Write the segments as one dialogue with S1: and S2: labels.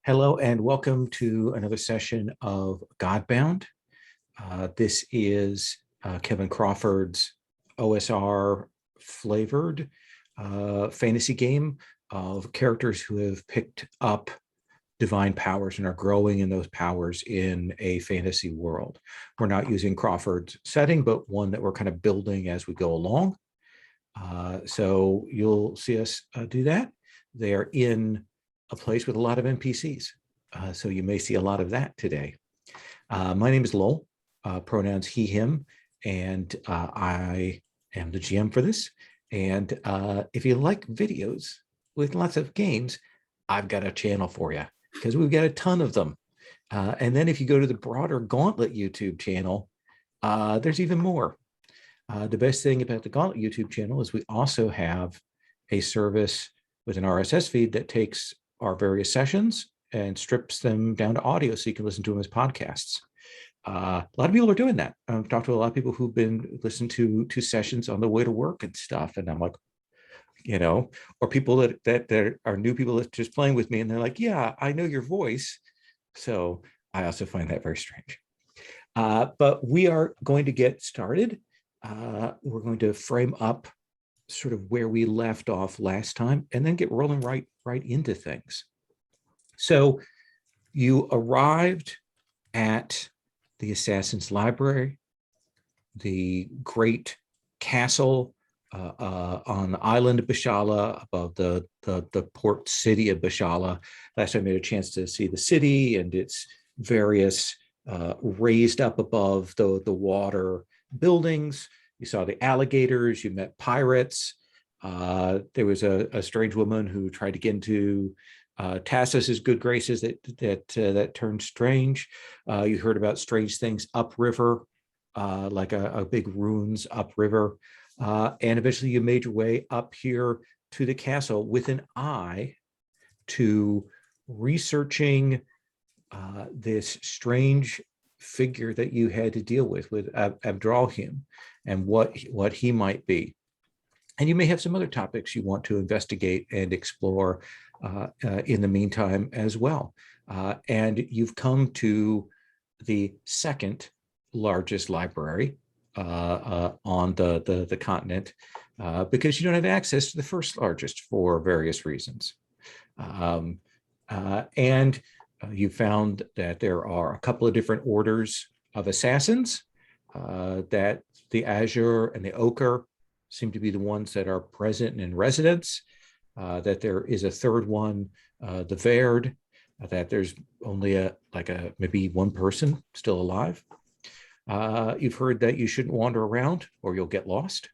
S1: Hello and welcome to another session of Godbound. This is Kevin Crawford's OSR flavored fantasy game of characters who have picked up divine powers and are growing in those powers in a fantasy world. We're not using Crawford's setting, but one that we're kind of building as we go along. So you'll see us do that. They are in a place with a lot of NPCs. So you may see a lot of that today. My name is Lowell, pronouns he, him, and I am the GM for this. And if you like videos with lots of games, I've got a channel for you because we've got a ton of them. And then if you go to the broader Gauntlet YouTube channel, there's even more. The best thing about the Gauntlet YouTube channel is we also have a service with an RSS feed that takes our various sessions and strips them down to audio so you can listen to them as podcasts. A lot of people are doing that. I've talked to a lot of people who've been listening to sessions on the way to work and stuff. And I'm like, or people that are new people that just playing with me and they're like, yeah, I know your voice. So I also find that very strange. But we are going to get started. We're going to frame up sort of where we left off last time and then get rolling right into things. So you arrived at the Assassin's Library, the great castle on the island of Bishala above the port city of Bishala. Last time I had a chance to see the city and its various raised up above the water buildings. You saw the alligators, you met pirates. There was a strange woman who tried to get into Tassus's good graces that turned strange. You heard about strange things upriver, like a big ruins upriver. And eventually you made your way up here to the castle with an eye to researching this strange figure that you had to deal with Abdralhim and what he might be. And you may have some other topics you want to investigate and explore in the meantime as well. And you've come to the second largest library on the continent because you don't have access to the first largest for various reasons. And you found that there are a couple of different orders of assassins, that the Azure and the Ochre seem to be the ones that are present and in residence, that there is a third one, the Verd, that there's only maybe one person still alive. You've heard that you shouldn't wander around or you'll get lost,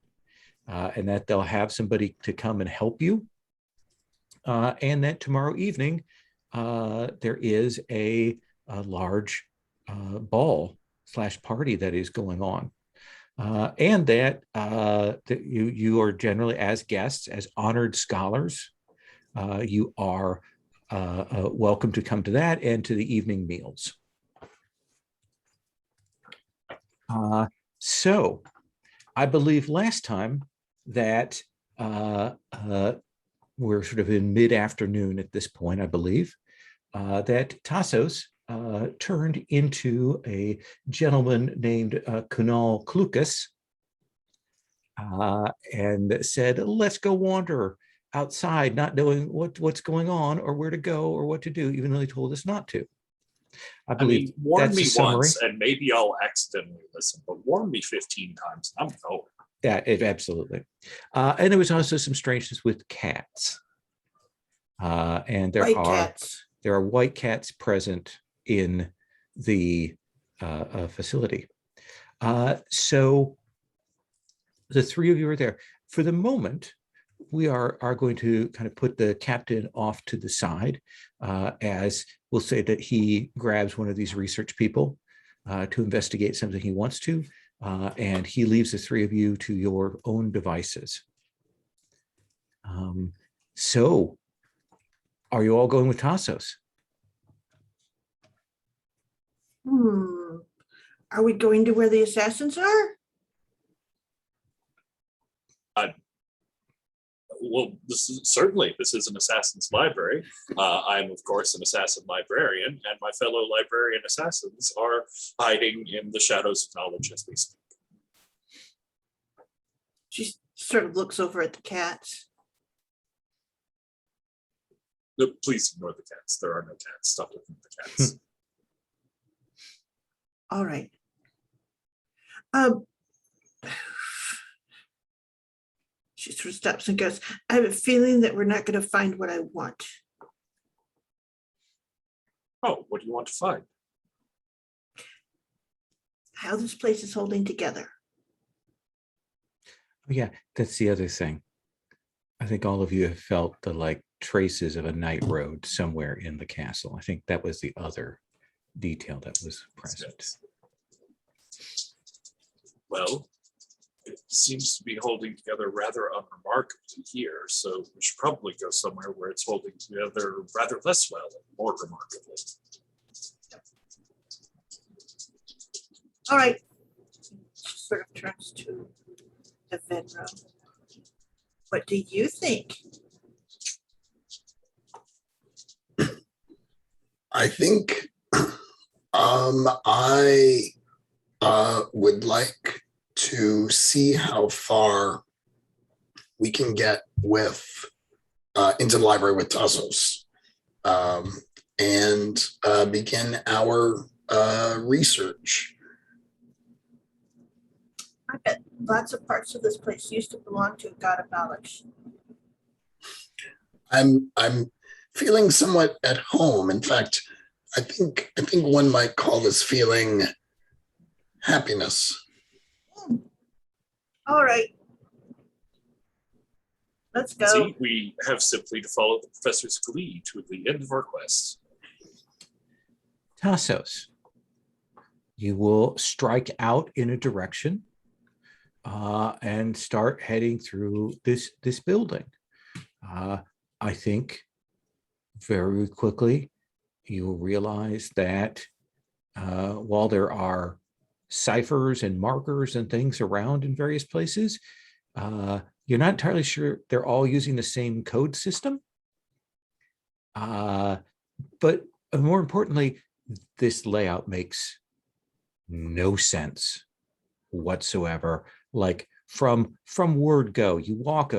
S1: and that they'll have somebody to come and help you. And that tomorrow evening, there is a large ball/party that is going on. And that you are generally, as guests, as honored scholars, you are welcome to come to that and to the evening meals. So I believe last time that we're sort of in mid-afternoon at this point, I believe, that Tassos turned into a gentleman named Kunal Klukas and said, let's go wander outside, not knowing what's going on or where to go or what to do, even though he told us not to. I believe
S2: warn me once and maybe I'll accidentally listen, but warn me 15 times. I'm going.
S1: Yeah, absolutely. And there was also some strangeness with cats. And there are white cats present in the facility. So the three of you are there. For the moment, we are going to kind of put the captain off to the side, as we'll say that he grabs one of these research people to investigate something he wants to, and he leaves the three of you to your own devices. So are you all going with Tassos?
S3: Are we going to where the assassins are?
S2: Well, this is an assassin's library. I'm, of course, an assassin librarian, and my fellow librarian assassins are hiding in the shadows of knowledge as we speak.
S3: She sort of looks over at the cats.
S2: No, please ignore the cats. There are no cats. Stop looking at the cats.
S3: All right. She sort of stops and goes, I have a feeling that we're not going to find what I want.
S2: Oh, what do you want to find?
S3: How this place is holding together.
S1: Yeah, that's the other thing. I think all of you have felt the like traces of a night road somewhere in the castle. I think that was the other detail that was present.
S2: Well, it seems to be holding together rather unremarkably here, so we should probably go somewhere where it's holding together rather less well and more remarkably.
S3: All right. She sort of turns to the Venro. What do you think?
S4: I think I would like to see how far we can get with into the library with Tassos and begin our research.
S3: I bet lots of parts of this place used to belong to Godbound.
S4: I'm feeling somewhat at home. In fact, I think one might call this feeling happiness.
S3: All right. Let's go.
S2: See, we have simply to follow the professor's glee to the end of our quest.
S1: Tassos, you will strike out in a direction and start heading through this building. I think very quickly you will realize that while there are ciphers and markers and things around in various places, you're not entirely sure they're all using the same code system. But more importantly, this layout makes no sense whatsoever. Like from word go, you walk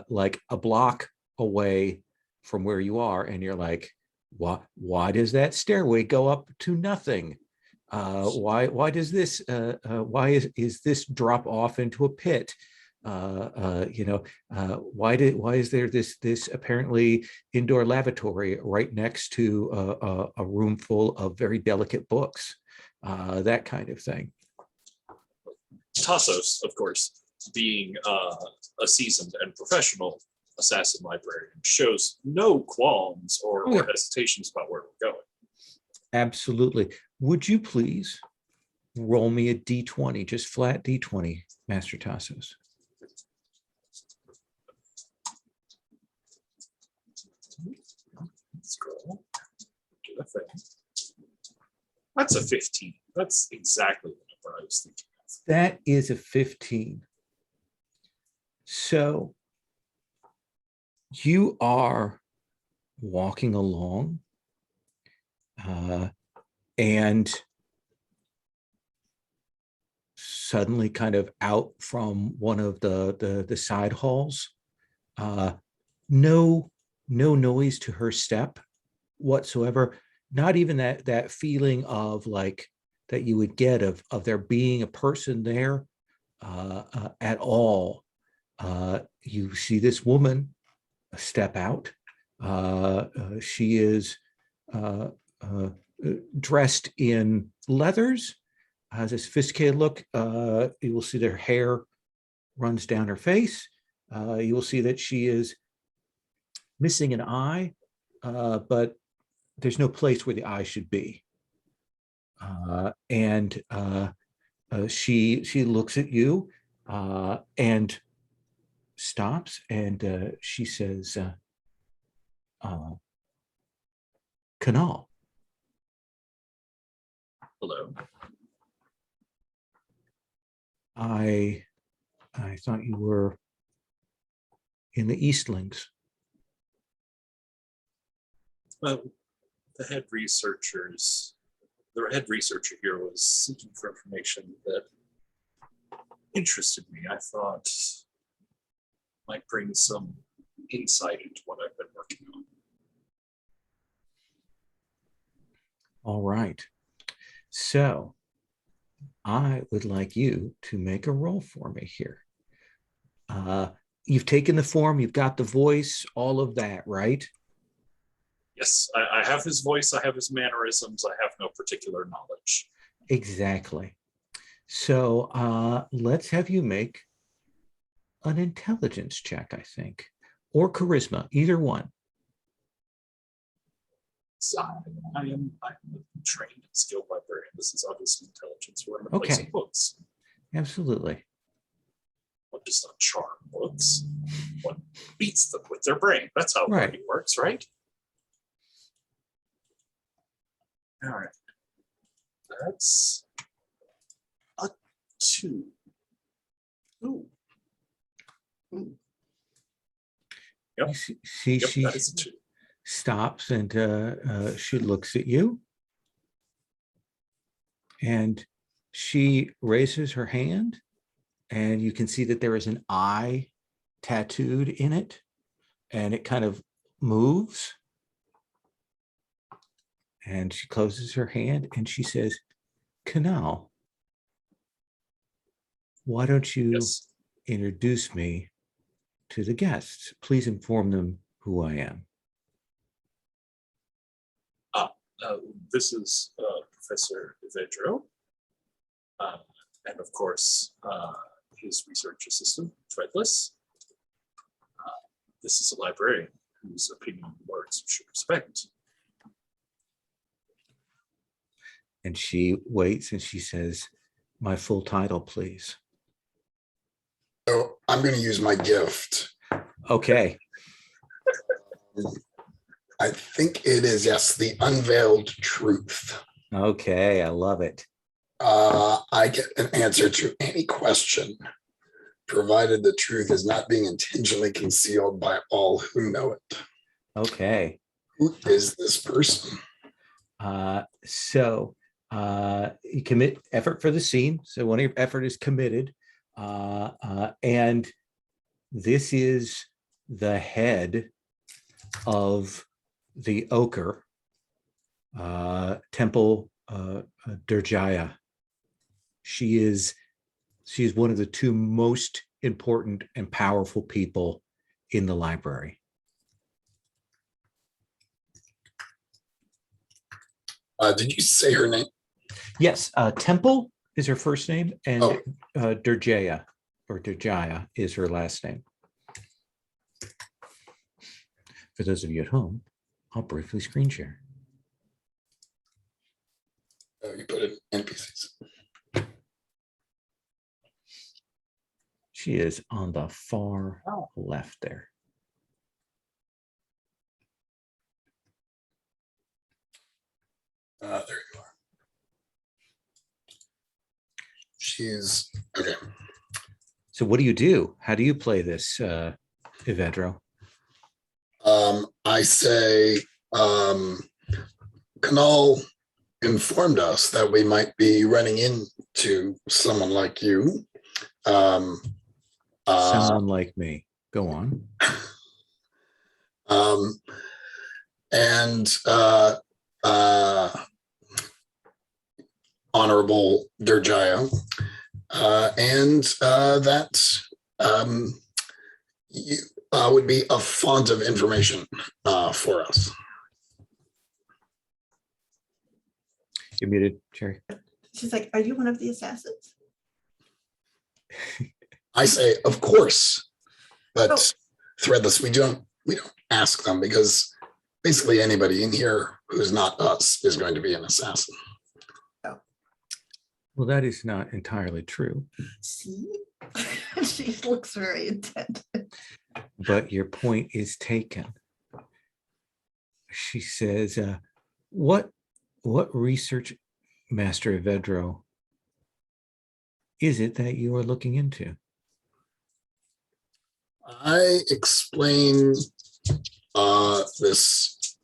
S1: like a block away from where you are, and you're like, why does that stairway go up to nothing? Why does this why is this drop off into a pit? Why is there this apparently indoor lavatory right next to a room full of very delicate books? That kind of thing.
S2: Tassos, of course, being a seasoned and professional assassin librarian, shows no qualms or hesitations about where we're going.
S1: Absolutely. Would you please roll me a d20, just flat d20, Master Tassos?
S2: Scroll. Do the thing. That's a 15. That's exactly the number I was thinking of.
S1: That is a 15. So you are walking along and suddenly kind of out from one of the side halls, no noise to her step whatsoever, not even that feeling of like that you would get of there being a person there at all. You see this woman step out. She is dressed in leathers, has a sophisticated look. You will see their hair runs down her face. You will see that she is missing an eye, but there's no place where the eye should be. And she looks at you and stops, and she says, Canal.
S2: Hello.
S1: I thought you were in the Eastlings?
S2: Well, the head researcher here was seeking for information that interested me. I thought might bring some insight into what I've been working on.
S1: All right. So I would like you to make a roll for me here. You've taken the form, you've got the voice, all of that, right?
S2: Yes, I have his voice, I have his mannerisms, I have no particular knowledge.
S1: Exactly. So let's have you make an intelligence check, I think, or charisma, either one.
S2: So I am a trained and skilled librarian. This is obviously intelligence. We're in a
S1: Okay.
S2: place of books.
S1: Absolutely.
S2: What does not charm books? What beats them with their brain? That's how
S1: Right.
S2: learning works, right? All right. That's a 2. Ooh. Ooh. Yep.
S1: You see,
S2: Yep,
S1: she
S2: that is a 2.
S1: stops and she looks at you. And she raises her hand, and you can see that there is an eye tattooed in it, and it kind of moves. And she closes her hand and she says, Canal, why don't you
S2: Yes.
S1: introduce me to the guests? Please inform them who I am.
S2: This is Professor Vedro, and of course, his research assistant, Threadless. This is a librarian whose opinion and words should respect.
S1: And she waits and she says, my full title, please.
S4: So I'm going to use my gift.
S1: Okay.
S4: I think it is, yes, the unveiled truth.
S1: Okay, I love it.
S4: I get an answer to any question, provided the truth is not being intentionally concealed by all who know it.
S1: Okay.
S4: Who is this person?
S1: So you commit effort for the scene. So one of your effort is committed. And this is the head of the Ochre Temple Durjaya. She is one of the 2 most important and powerful people in the library.
S4: Did you say her name?
S1: Yes, Temple is her first name, and Durjaya or Durjaya is her last name. For those of you at home, I'll briefly screen share.
S4: Oh, you put it in NPCs.
S1: She is on the far left there.
S4: There you are. She's okay.
S1: So what do you do? How do you play this, Evedro?
S4: I say, Canal informed us that we might be running into someone like you.
S1: Someone like me. Go on.
S4: And Honorable Durjaya, and that you would be a font of information for us.
S1: You're muted, Cherry.
S3: She's like, are you one of the assassins?
S4: I say, of course, but
S3: Oh.
S4: Threadless, we don't ask them, because basically anybody in here who's not us is going to be an assassin.
S1: Well, that is not entirely true.
S3: See? She looks very intent.
S1: But your point is taken. She says, what research, Master Evedro, is it that you are looking into?
S4: I explain this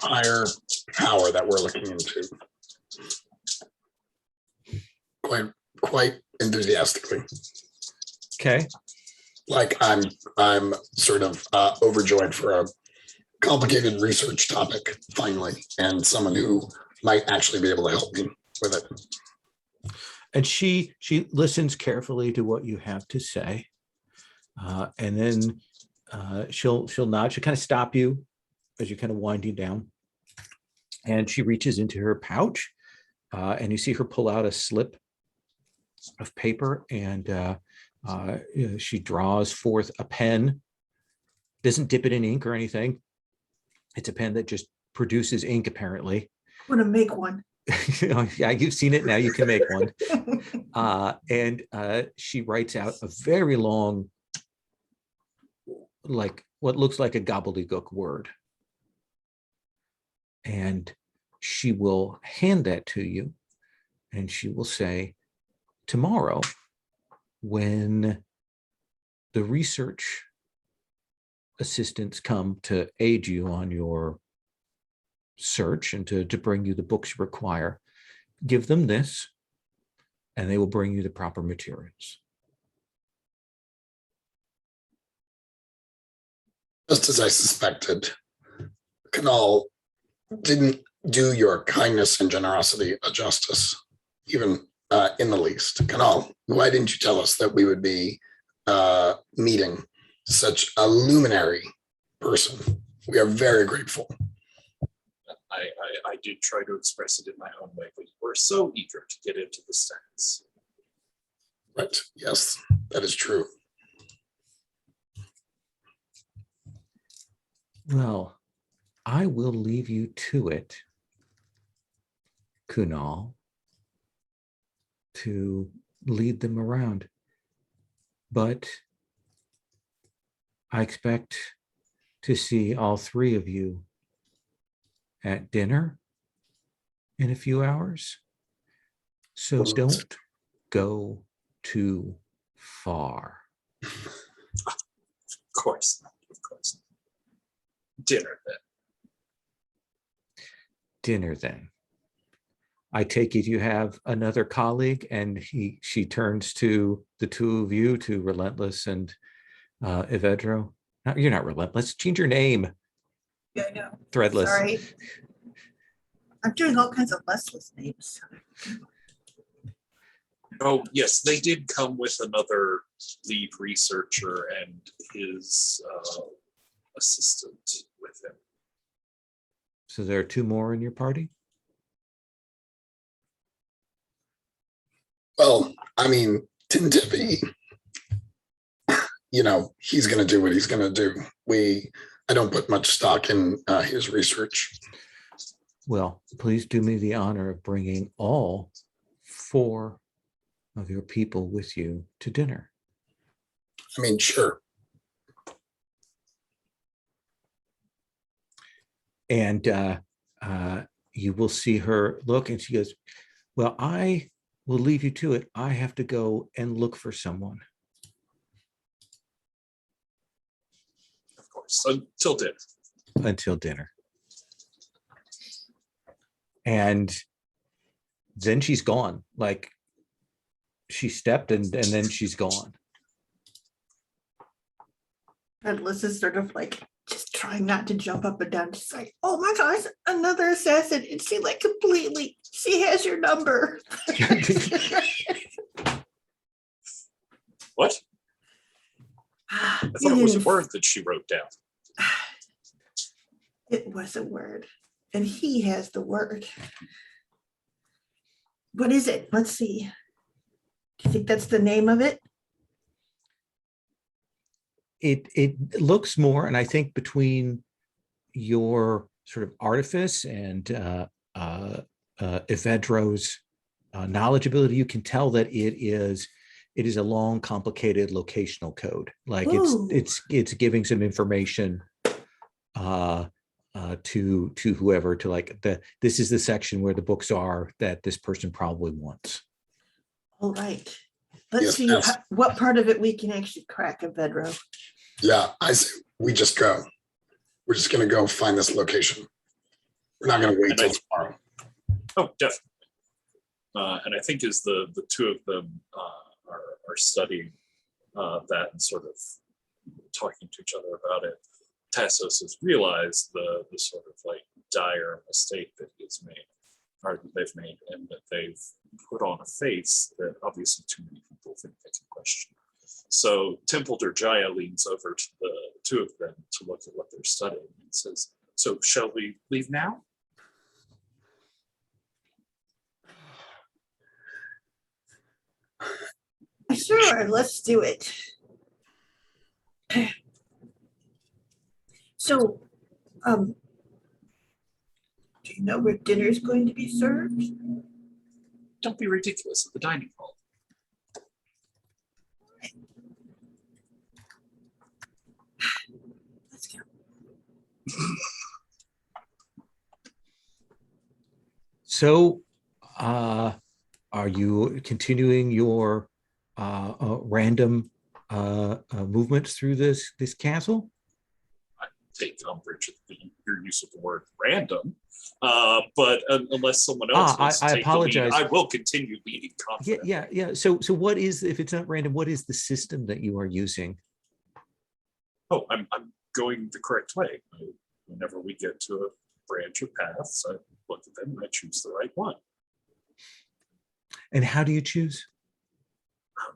S4: higher power that we're looking into quite enthusiastically.
S1: Okay.
S4: Like I'm sort of overjoyed for a complicated research topic finally, and someone who might actually be able to help me with it.
S1: And she listens carefully to what you have to say, and then she'll nod. She'll kind of stop you as you're kind of winding down, and she reaches into her pouch, and you see her pull out a slip of paper, and she draws forth a pen. Doesn't dip it in ink or anything. It's a pen that just produces ink, apparently.
S3: I want to make one.
S1: Yeah, you've seen it now. You can make one. And she writes out a very long, like what looks like a gobbledygook word. And she will hand that to you, and she will say, tomorrow, when the research assistants come to aid you on your search and to bring you the books you require, give them this, and they will bring you the proper materials.
S4: Just as I suspected, Canal didn't do your kindness and generosity a justice, even in the least. Canal, why didn't you tell us that we would be meeting such a luminary person? We are very grateful.
S2: I did try to express it in my own way, but you were so eager to get into the stats.
S4: Right. Yes, that is true.
S1: Well, I will leave you to it, Kunal, to lead them around. But I expect to see all three of you at dinner in a few hours. So don't go too far.
S2: Of course not. Of course not. Dinner then.
S1: Dinner then. I take it you have another colleague, and she turns to the two of you, to Relentless and Evedro. No, you're not Relentless. Change your name.
S3: Yeah, I know.
S1: Threadless.
S3: Sorry. I'm doing all kinds of restless names.
S2: Oh, yes, they did come with another lead researcher and his assistant with him.
S1: So there are two more in your party?
S4: Well, I mean, Tim Tippy, he's going to do what he's going to do. I don't put much stock in his research.
S1: Well, please do me the honor of bringing all four of your people with you to dinner.
S4: I mean, sure.
S1: And you will see her look, and she goes, well, I will leave you to it. I have to go and look for someone.
S2: Of course, until dinner.
S1: Until dinner. And then she's gone. Like, she stepped and then she's gone.
S3: And Liz is sort of like just trying not to jump up and down. Just like, oh my gosh, another assassin. And she like completely, she has your number.
S2: What? I thought it was a word that she wrote down.
S3: It was a word. And he has the word. What is it? Let's see. Do you think that's the name of it?
S1: It looks more, and I think between your sort of artifice and Evedro's knowledge ability, you can tell that it is a long, complicated locational code. Like it's giving some information to whoever, to like this is the section where the books are that this person probably wants.
S3: All right. Let's see what part of it we can actually crack, Evedro.
S4: Yeah, I say we just go. We're just gonna go find this location. We're not gonna wait
S2: And
S4: till tomorrow.
S2: Oh, definitely. And I think as the two of them are studying that and sort of talking to each other about it, Tassos has realized the sort of like dire mistake that he's made, or that they've made, and that they've put on a face that obviously too many people think they can question. So Temple Durjaya leans over to the two of them to look at what they're studying and says, "So shall we leave now?"
S3: Sure, let's do it. So, do you know where dinner is going to be served?
S2: Don't be ridiculous at the dining hall.
S3: Let's go.
S1: So, are you continuing your random movements through this castle?
S2: I take umbrage at your use of the word random, but unless someone else wants to
S1: I
S2: take the lead,
S1: apologize.
S2: I will continue leading
S1: Yeah,
S2: confidently.
S1: yeah. So what is, if it's not random, what is the system that you are using?
S2: Oh, I'm going the correct way. Whenever we get to a branch of paths, I look at them and I choose the right one.
S1: And how do you choose?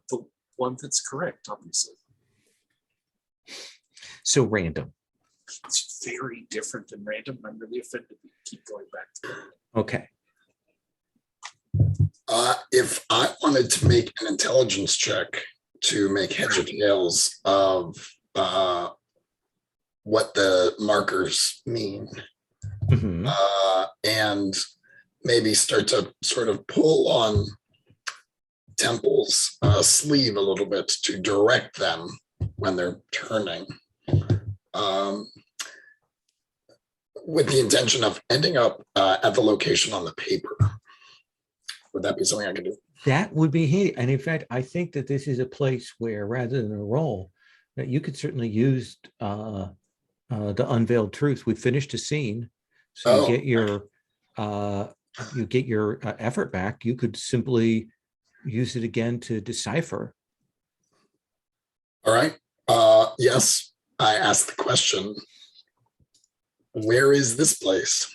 S2: The one that's correct, obviously.
S1: So random.
S2: It's very different than random. I'm really offended that you keep going back to it.
S1: Okay.
S4: If I wanted to make an intelligence check to make heads or tails of what the markers mean,
S1: Mhm.
S4: and maybe start to sort of pull on Temple's sleeve a little bit to direct them when they're turning, with the intention of ending up at the location on the paper. Would that be something I could do?
S1: That would be handy. And in fact, I think that this is a place where, rather than a roll, that you could certainly use the unveiled truth. We finished a scene, so
S4: Oh,
S1: you get your effort back. You could simply use it again to decipher.
S4: all right. Yes, I asked the question, where is this place?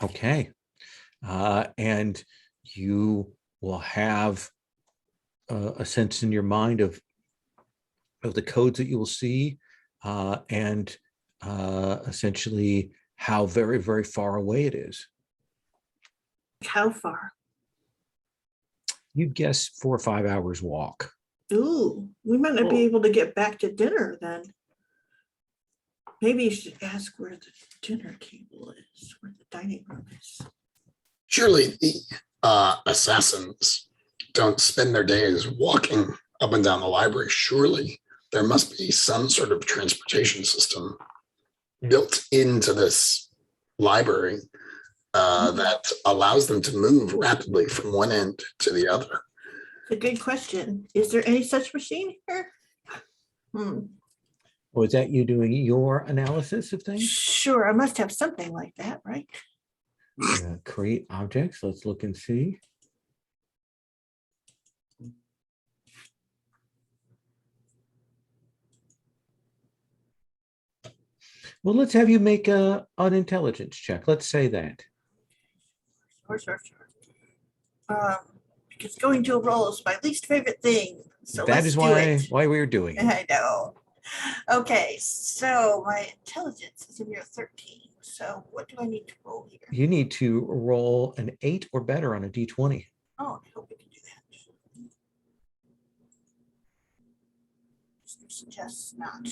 S1: Okay. And you will have a sense in your mind of the codes that you will see, and essentially how very, very far away it is.
S3: How far?
S1: You'd guess 4 or 5 hours walk.
S3: Ooh, we might not be able to get back to dinner then. Maybe you should ask where the dinner table is, where the dining room is.
S4: Surely the assassins don't spend their days walking up and down the library. Surely there must be some sort of transportation system built into this library that allows them to move rapidly from one end to the other.
S3: It's a good question. Is there any such machine here?
S1: Was that you doing your analysis of things?
S3: Sure, I must have something like that, right?
S1: Create objects. Let's look and see. Well, let's have you make an intelligence check. Let's say that.
S3: Sure. Because going to a roll is my least favorite thing. So
S1: That
S3: let's
S1: is
S3: do
S1: why
S3: it.
S1: we were doing it.
S3: I know. Okay, so my intelligence is a mere 13. So what do I need to roll here?
S1: You need to roll an 8 or better on a d20.
S3: Oh, I hope we can do that. Suggests not.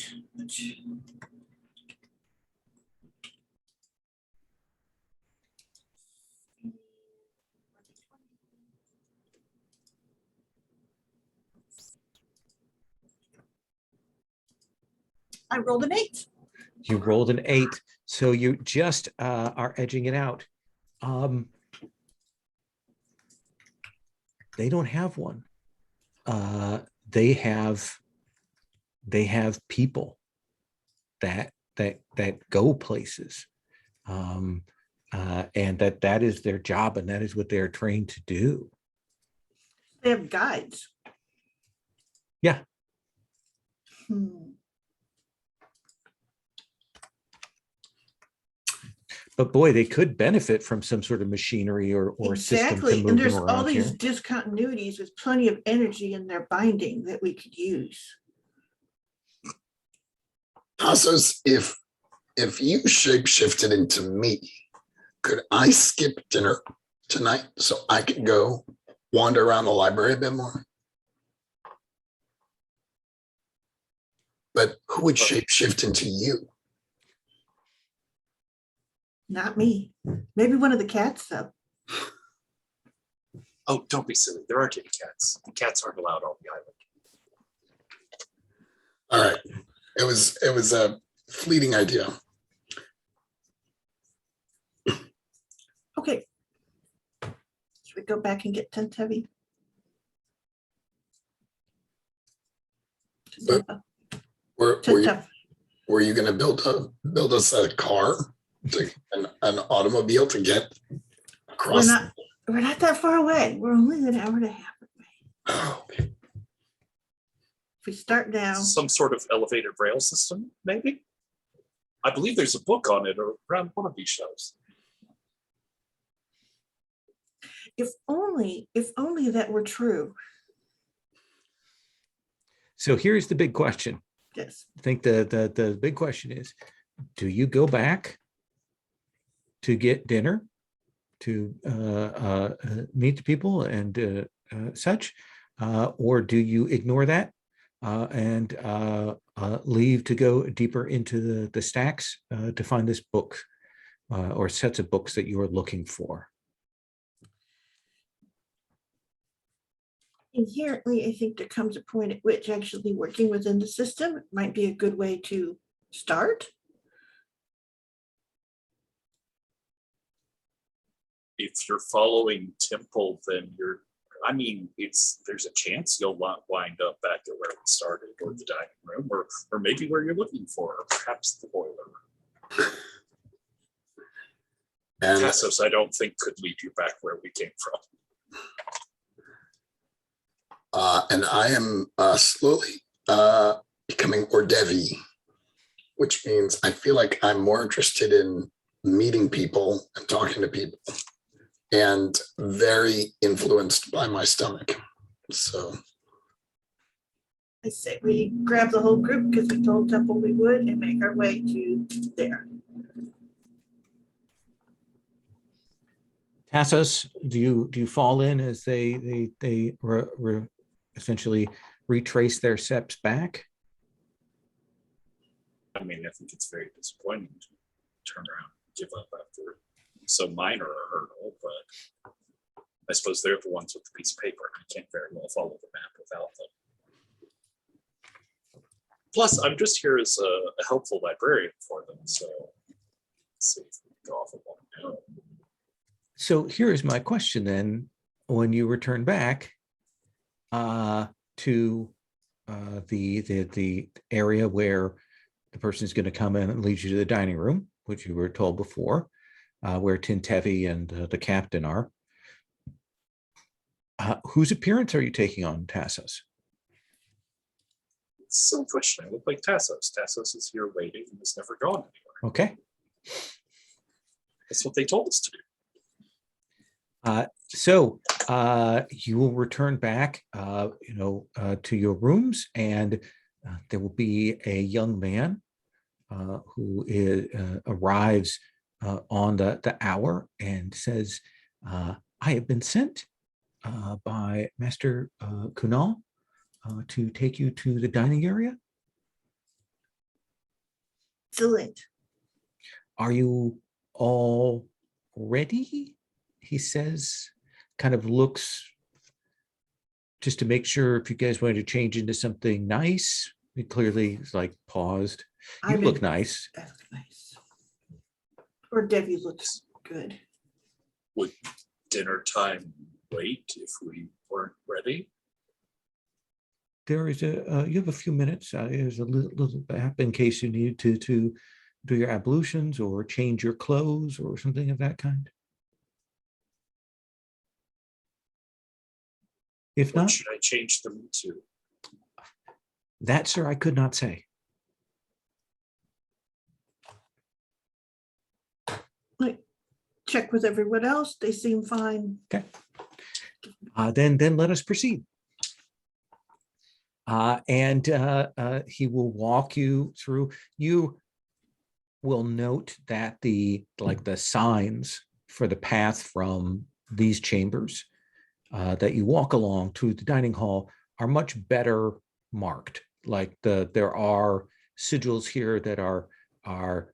S3: I rolled an 8.
S1: You rolled an 8, so you just are edging it out. They don't have one. They have people. that go places. And that is their job, and that is what they're trained to do.
S3: They have guides.
S1: Yeah. But boy, they could benefit from some sort of machinery or system to
S3: Exactly.
S1: move
S3: And
S1: them
S3: there's all
S1: around
S3: these
S1: here.
S3: discontinuities with plenty of energy in their binding that we could use.
S4: Tassos, if you shapeshifted into me, could I skip dinner tonight so I could go wander around the library a bit more? But who would shapeshift into you?
S3: Not me. Maybe one of the cats though.
S2: Oh, don't be silly. There aren't any cats. The cats aren't allowed on the island.
S4: All right. It was a fleeting idea.
S3: Okay. Should we go back and get tent heavy?
S4: Were you going to build us a car, an automobile to get across?
S3: We're not that far away. We're only an hour and a half away.
S4: Oh,
S3: If we start down,
S2: Some sort of elevated rail system, maybe? I believe there's a book on it around one of these shows.
S3: if only that were true.
S1: So here's the big question.
S3: Yes.
S1: I think the big question is, do you go back to get dinner, to meet the people and such, or do you ignore that and leave to go deeper into the stacks to find this book or sets of books that you are looking for?
S3: Inherently, I think there comes a point at which actually working within the system might be a good way to start.
S2: If you're following Temple, then there's a chance you'll wind up back at where we started, or the dining room, or maybe where you're looking for, or perhaps the boiler room.
S4: and
S2: Tassos, I don't think, could lead you back where we came from.
S4: and I am slowly becoming Ordevi, which means I feel like I'm more interested in meeting people and talking to people, and very influenced by my stomach. So
S3: I say we grab the whole group because we told Temple we would and make our way to there.
S1: Tassos, do you fall in as they essentially retrace their steps back?
S2: I mean, I think it's very disappointing to turn around and give up after so minor a hurdle, but I suppose they're the ones with the piece of paper. I can't very well follow the map without them. Plus, I'm just here as a helpful librarian for them, so let's see if we can go off of one now.
S1: So here is my question then. When you return back to the area where the person is going to come in and lead you to the dining room, which you were told before, where Tintevi and the captain are, whose appearance are you taking on, Tassos?
S2: Silly question. I look like Tassos. Tassos is here waiting and has never gone anywhere.
S1: Okay.
S2: That's what they told us to do.
S1: So you will return back, to your rooms, and there will be a young man who arrives on the hour and says, "I have been sent by Master Kunal to take you to the dining area.
S3: Excellent.
S1: Are you all ready?" He says, kind of looks just to make sure if you guys wanted to change into something nice. He clearly is like paused. You look nice.
S3: That looks nice. Or Debbie looks good.
S2: Would dinner time wait if we weren't ready?
S1: there is you have a few minutes. There's a little app in case you need to do your ablutions or change your clothes or something of that kind. If
S2: What
S1: not,
S2: should I change them to?
S1: that, sir, I could not say.
S3: Like, check with everyone else. They seem fine.
S1: Okay. Then let us proceed. And he will walk you through. You will note that the signs for the path from these chambers that you walk along to the dining hall are much better marked. Like there are sigils here that are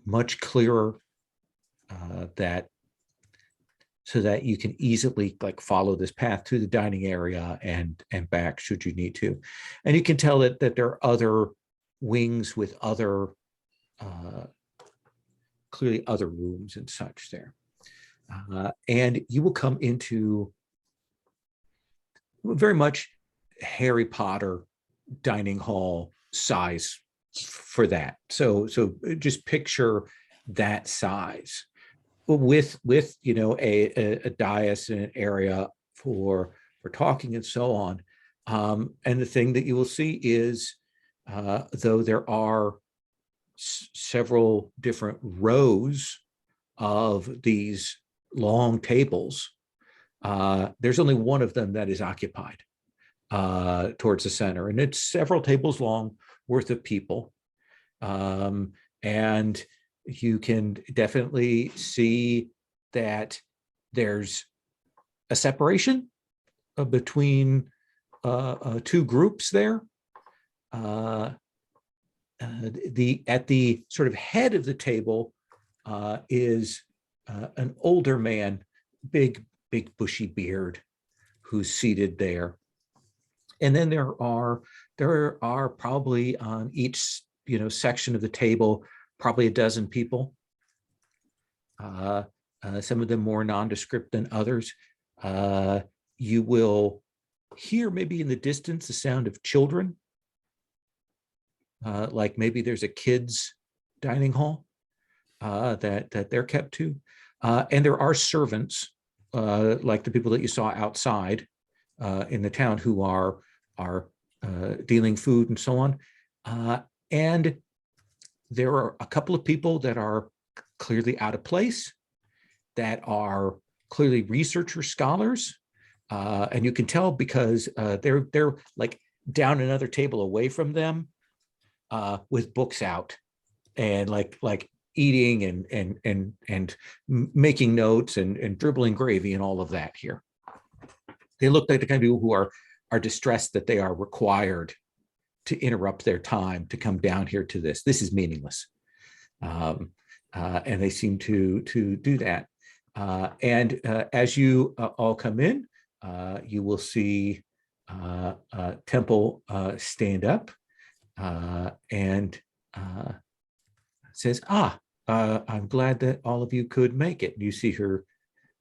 S1: much clearer, that so that you can easily follow this path to the dining area and back should you need to. And you can tell that there are other wings with other clearly other rooms and such there. And you will come into very much Harry Potter dining hall size for that. So just picture that size with a dais and an area for talking and so on. And the thing that you will see is, though there are several different rows of these long tables, there's only one of them that is occupied towards the center, and it's several tables long worth of people. And you can definitely see that there's a separation between two groups there. At the sort of head of the table is an older man, big bushy beard, who's seated there. And then there are probably on each section of the table probably a dozen people. Some of them more nondescript than others. You will hear maybe in the distance the sound of children. Like maybe there's a kids' dining hall that they're kept to. And there are servants, like the people that you saw outside in the town, who are dealing food and so on. And there are a couple of people that are clearly out of place, that are clearly researcher scholars. And you can tell because they're like down another table away from them with books out and like eating and making notes and dribbling gravy and all of that here. They look like the kind of people who are distressed that they are required to interrupt their time to come down here to this. This is meaningless. And they seem to do that. And as you all come in, you will see Temple stand up and says, I'm glad that all of you could make it. You see her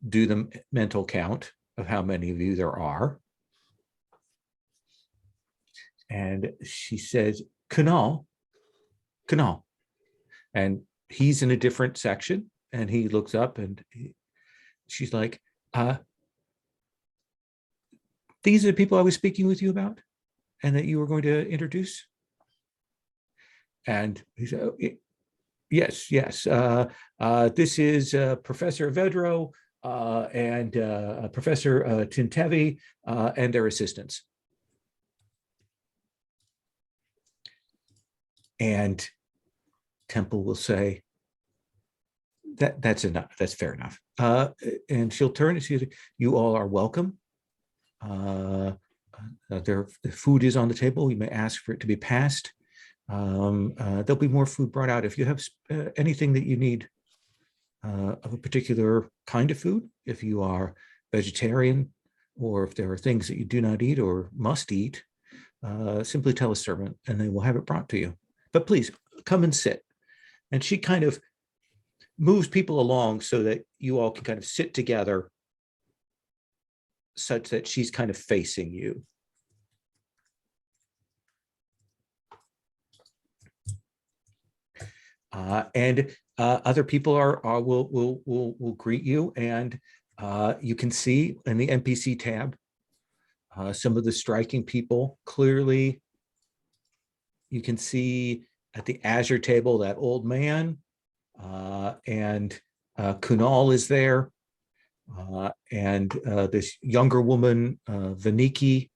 S1: do the mental count of how many of you there are. And she says, Kunal. And he's in a different section, and he looks up and she's like, these are the people I was speaking with you about and that you were going to introduce? And he said, oh, yes. This is Professor Vedro and Professor Tintevi and their assistants. And Temple will say, that's enough. That's fair enough. And she'll turn and say, you all are welcome. Their food is on the table. You may ask for it to be passed. There'll be more food brought out. If you have anything that you need of a particular kind of food, if you are vegetarian, or if there are things that you do not eat or must eat, simply tell a servant and they will have it brought to you. But please come and sit. And she kind of moves people along so that you all can kind of sit together, such that she's kind of facing you. And other people will greet you, and you can see in the NPC tab some of the striking people. Clearly, you can see at the Azure table that old man, and Kunal is there, and this younger woman, Vaniki,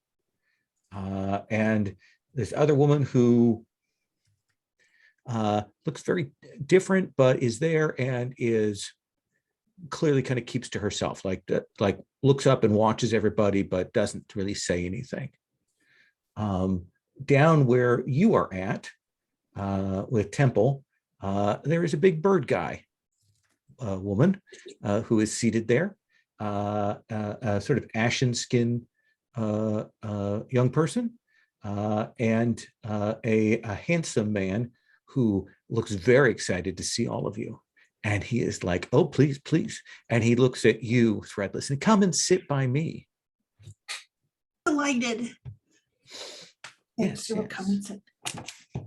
S1: and this other woman who looks very different, but is there and is clearly kind of keeps to herself, like looks up and watches everybody, but doesn't really say anything. Down where you are at with Temple, there is a big bird guy woman who is seated there, a sort of ashen skin young person, and a handsome man who looks very excited to see all of you. And he is like, oh, please, please. And he looks at you, Threadless, and come and sit by me.
S3: Delighted.
S1: Yes,
S3: She will come and sit.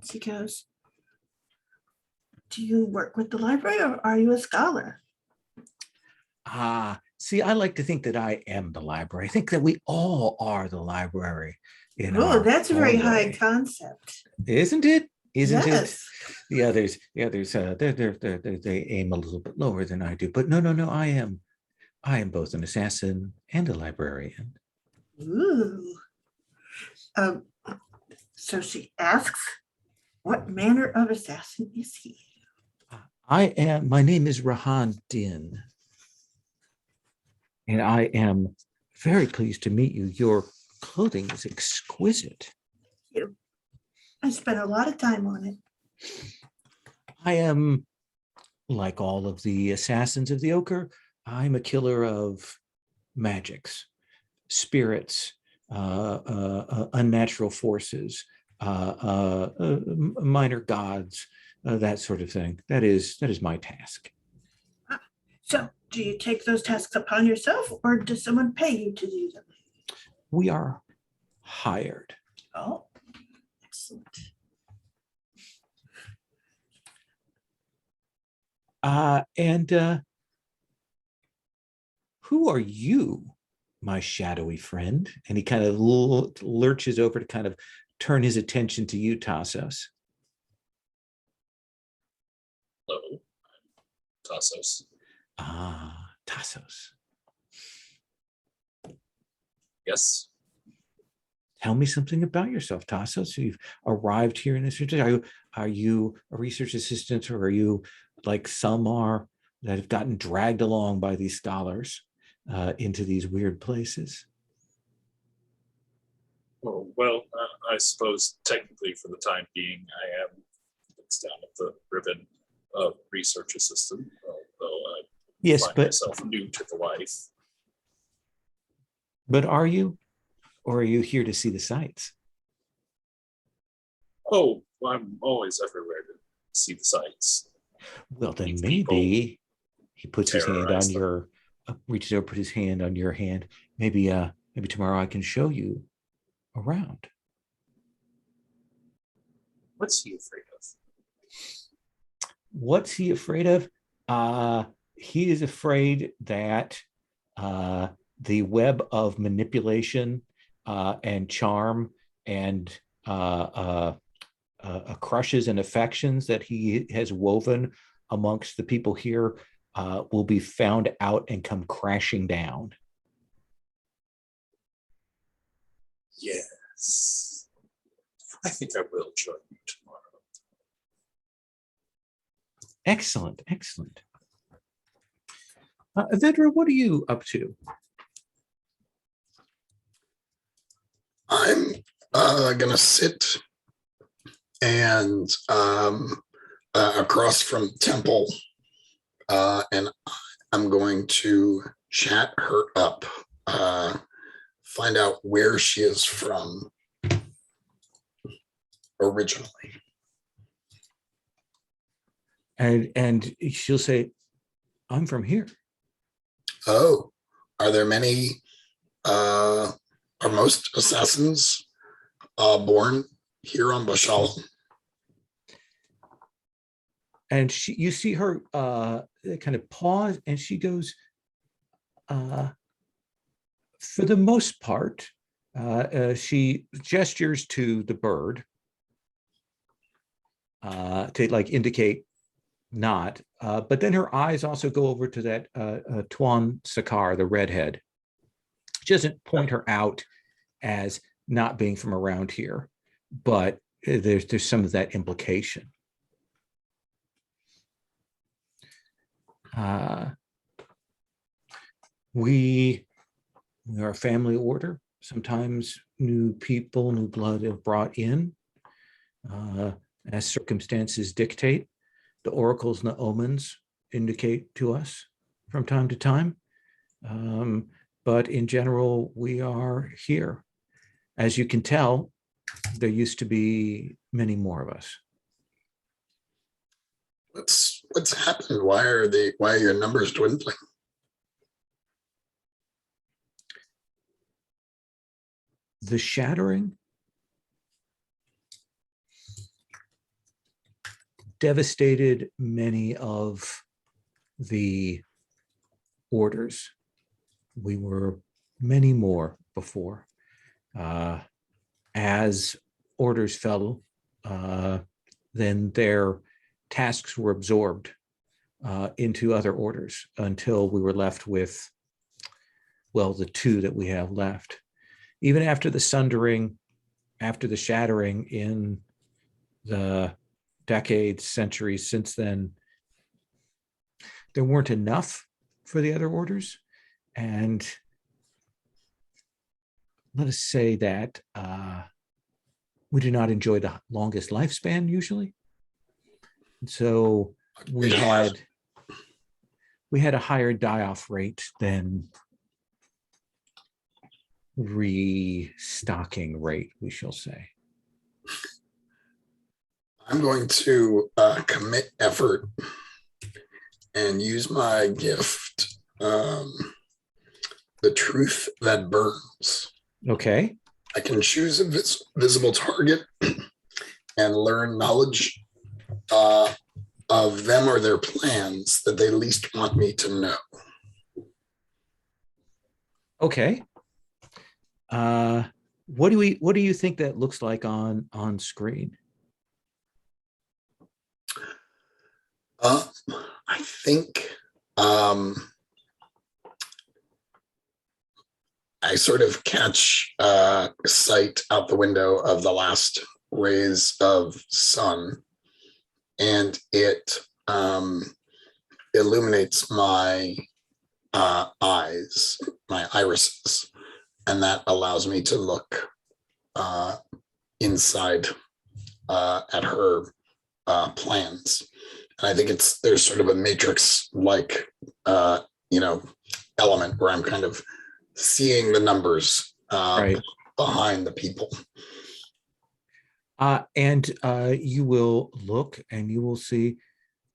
S3: She goes, do you work with the library or are you a scholar?
S1: See, I like to think that I am the library. I think that we all are the library.
S3: Oh, that's a very
S1: own
S3: high
S1: way.
S3: concept.
S1: Isn't it? Isn't it?
S3: Yes.
S1: The others, they aim a little bit lower than I do, but no, I am both an assassin and a librarian.
S3: Ooh. So she asks, what manner of assassin is he?
S1: My name is Rahan Din, and I am very pleased to meet you. Your clothing is exquisite.
S3: I spent a lot of time on it.
S1: I am, like all of the assassins of the Ochre, I'm a killer of magics, spirits, unnatural forces, minor gods, that sort of thing. That is my task.
S3: So do you take those tasks upon yourself or does someone pay you to do them?
S1: We are hired.
S3: Oh, excellent.
S1: And who are you, my shadowy friend? And he kind of lurches over to kind of turn his attention to you, Tassos.
S2: Hello, I'm Tassos.
S1: Tassos.
S2: Yes.
S1: Tell me something about yourself, Tassos. So you've arrived here in this. Are you a research assistant, or are you like some are that have gotten dragged along by these scholars into these weird places?
S2: Oh, well, I suppose technically for the time being, I am down at the ribbon of research assistant, although I find myself new to the life.
S1: But are you? Or are you here to see the sights?
S2: Oh, I'm always everywhere to see the sights.
S1: Well, then maybe he puts his hand on your, reaches over, put his hand on your hand. Maybe tomorrow I can show you around.
S2: What's he afraid of?
S1: What's he afraid of? He is afraid that the web of manipulation and charm and crushes and affections that he has woven amongst the people here will be found out and come crashing down.
S2: Yes. I think I will join you tomorrow.
S1: Excellent, excellent. Vedra, what are you up to?
S4: I'm gonna sit and across from Temple, and I'm going to chat her up, find out where she is from originally.
S1: And she'll say, I'm from here.
S4: Oh, are there many, are most assassins born here on Bashal?
S1: And you see her kind of pause, and she goes, for the most part, she gestures to the bird to like indicate not, but then her eyes also go over to that Tuan Sakar, the redhead. She doesn't point her out as not being from around here, but there's some of that implication. We are a family order. Sometimes new people, new blood are brought in as circumstances dictate. The oracles and the omens indicate to us from time to time. But in general, we are here. As you can tell, there used to be many more of us.
S4: What's happened? Why are your numbers dwindling?
S1: The shattering devastated many of the orders. We were many more before. As orders fell, then their tasks were absorbed into other orders until we were left with, well, the two that we have left. Even after the sundering, after the shattering in the decades, centuries since then, there weren't enough for the other orders. And let us say that we do not enjoy the longest lifespan usually. And so we had a higher die-off rate than restocking rate, we shall say.
S4: I'm going to commit effort and use my gift, the truth that burns.
S1: Okay.
S4: I can choose a visible target and learn knowledge of them or their plans that they least want me to know.
S1: Okay. What do you think that looks like on screen?
S4: I think I sort of catch sight out the window of the last rays of sun, and it illuminates my eyes, my irises, and that allows me to look inside at her plans. And I think there's sort of a matrix-like, element where I'm kind of seeing the numbers
S1: Right.
S4: behind the people.
S1: And you will look and you will see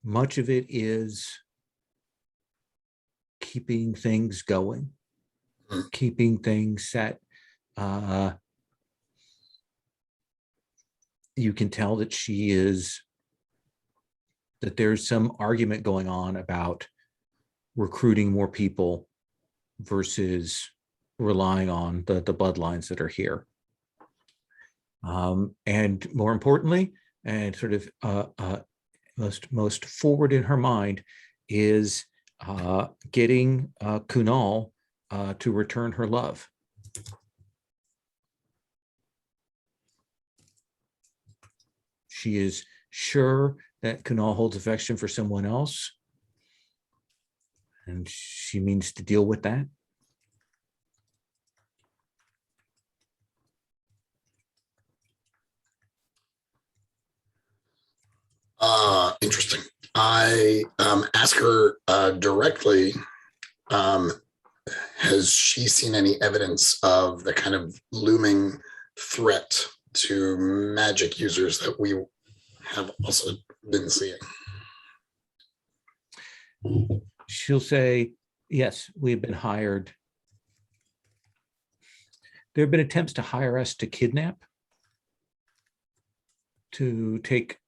S1: much of it is keeping things going, keeping things set. You can tell that that there's some argument going on about recruiting more people versus relying on the bloodlines that are here. And more importantly, and sort of most forward in her mind is getting Kunal to return her love. She is sure that Kunal holds affection for someone else, and she means to deal with that.
S4: Interesting. I ask her directly, has she seen any evidence of the kind of looming threat to magic users that we have also been seeing?
S1: She'll say, yes, we've been hired. There have been attempts to hire us to kidnap, to take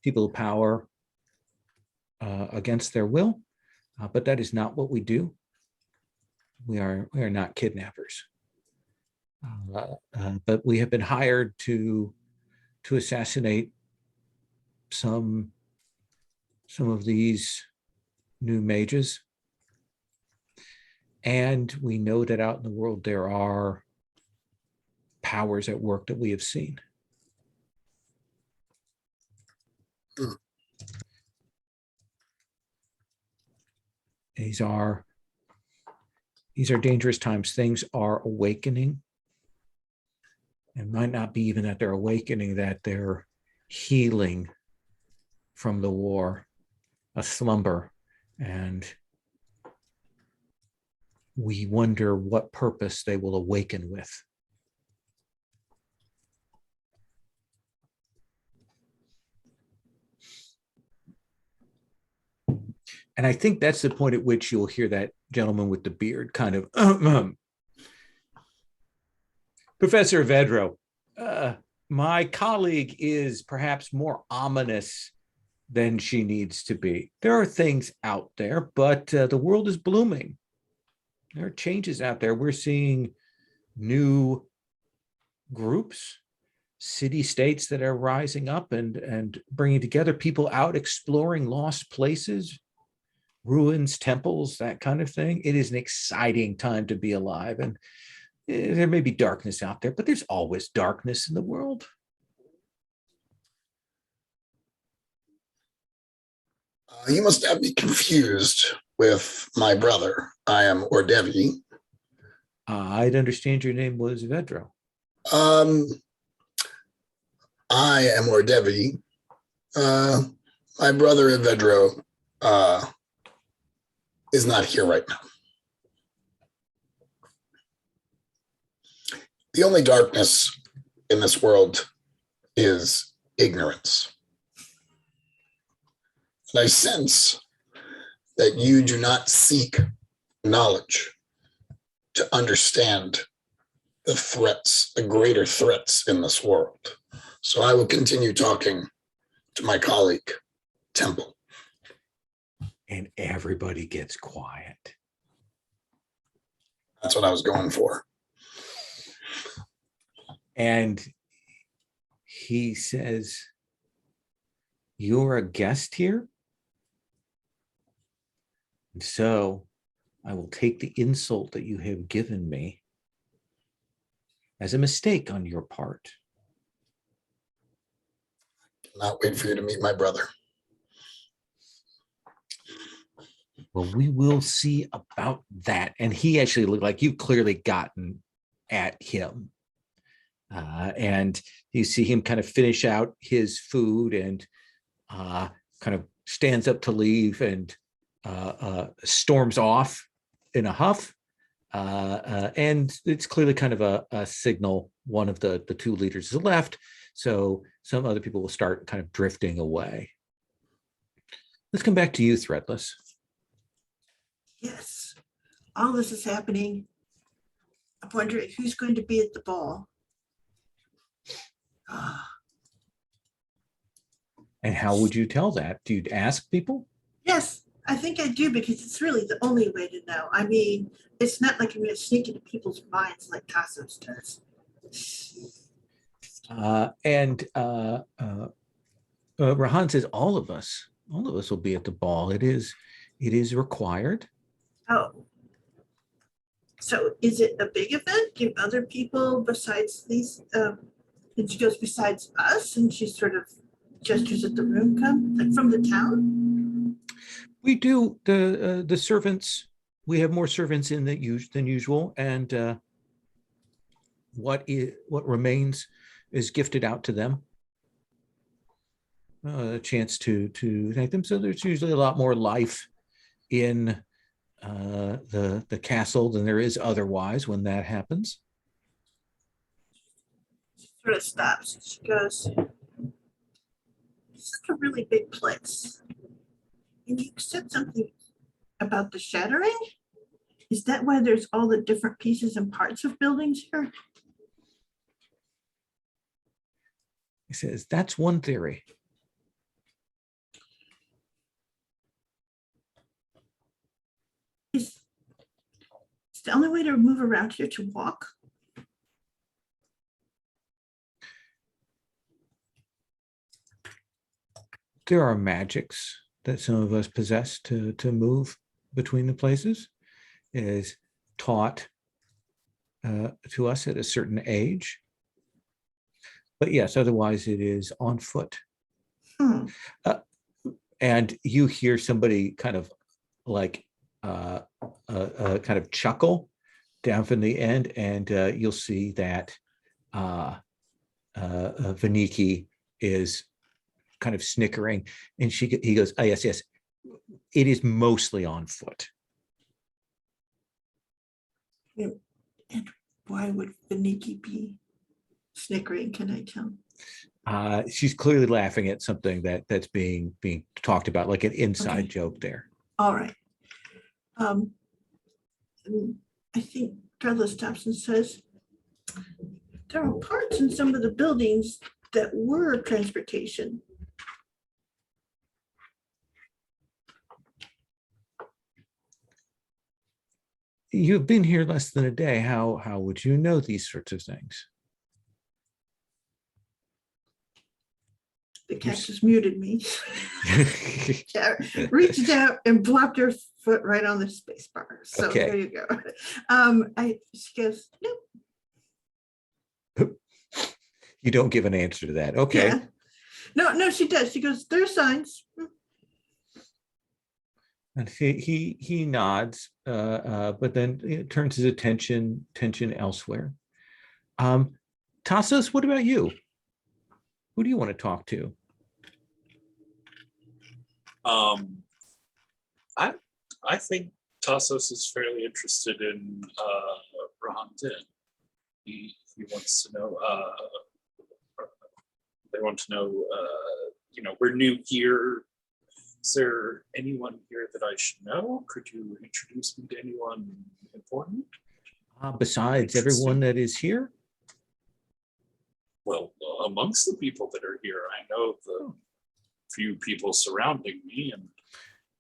S1: people of power against their will, but that is not what we do. We are not kidnappers, but we have been hired to assassinate some of these new mages, and we know that out in the world there are powers at work that we have seen. These are dangerous times. Things are awakening. It might not be even that they're awakening, that they're healing from the war, a slumber. And we wonder what purpose they will awaken with. And I think that's the point at which you'll hear that gentleman with the beard kind of, Professor Vedro, my colleague is perhaps more ominous than she needs to be. There are things out there, but the world is blooming. There are changes out there. We're seeing new groups, city-states that are rising up and bringing together people out exploring lost places, ruins, temples, that kind of thing. It is an exciting time to be alive. And there may be darkness out there, but there's always darkness in the world.
S4: You must have me confused with my brother. I am Ordevi.
S1: I'd understand your name was Vedro.
S4: I am Ordevi. My brother Vedro is not here right now. The only darkness in this world is ignorance. And I sense that you do not seek knowledge to understand the threats, the greater threats in this world. So I will continue talking to my colleague, Temple.
S1: And everybody gets quiet.
S4: That's what I was going for.
S1: And he says, "You're a guest here? And so I will take the insult that you have given me as a mistake on your part."
S4: Cannot wait for you to meet my brother.
S1: Well, we will see about that. And he actually looked like you've clearly gotten at him. And you see him kind of finish out his food and kind of stands up to leave and storms off in a huff. And it's clearly kind of a signal. One of the two leaders is left. So some other people will start kind of drifting away. Let's come back to you, Threadless.
S3: Yes, all this is happening. I'm wondering who's going to be at the ball.
S1: And how would you tell that? Do you ask people?
S3: Yes, I think I do, because it's really the only way to know. I mean, it's not like I'm going to sneak into people's minds like Tassos does.
S1: Rahan says all of us will be at the ball. It is required.
S3: Oh, so is it a big event? Do other people besides these, and she goes, besides us, and she sort of gestures at the room, come like from the town?
S1: We do. The servants, we have more servants in than usual, and what remains is gifted out to them. A chance to thank them. So there's usually a lot more life in the castle than there is otherwise when that happens.
S3: She sort of stops and she goes, "This is a really big place. And you said something about the shattering? Is that why there's all the different pieces and parts of buildings here?"
S1: He says, "That's one theory.
S3: Is the only way to move around here to walk?
S1: There are magics that some of us possess to move between the places. It is taught to us at a certain age. But yes, otherwise it is on foot.
S3: Hmm.
S1: And you hear somebody kind of like kind of chuckle down from the end, and you'll see that Vaniki is kind of snickering, and he goes, "Oh, yes, yes, it is mostly on foot."
S3: And why would Vaniki be snickering? Can I tell?
S1: She's clearly laughing at something that's being talked about, like an inside
S3: Okay.
S1: joke there.
S3: All right. And I think Douglas Thompson says there are parts in some of the buildings that were transportation.
S1: You've been here less than a day. How would you know these sorts of things?
S3: The cactus muted me. Reached out and blopped her foot right on the space bar. So
S1: Okay.
S3: there you go. She goes, nope.
S1: You don't give an answer to that. Okay.
S3: Yeah. No, she does. She goes, there are signs.
S1: And he nods, but then turns his attention elsewhere. Tassos, what about you? Who do you want to talk to?
S2: I think Tassos is fairly interested in Rahandin. He wants to know. They want to know. We're new here. Is there anyone here that I should know? Could you introduce me to anyone important?
S1: Besides everyone that is here?
S2: Well, amongst the people that are here, I know the few people surrounding me, and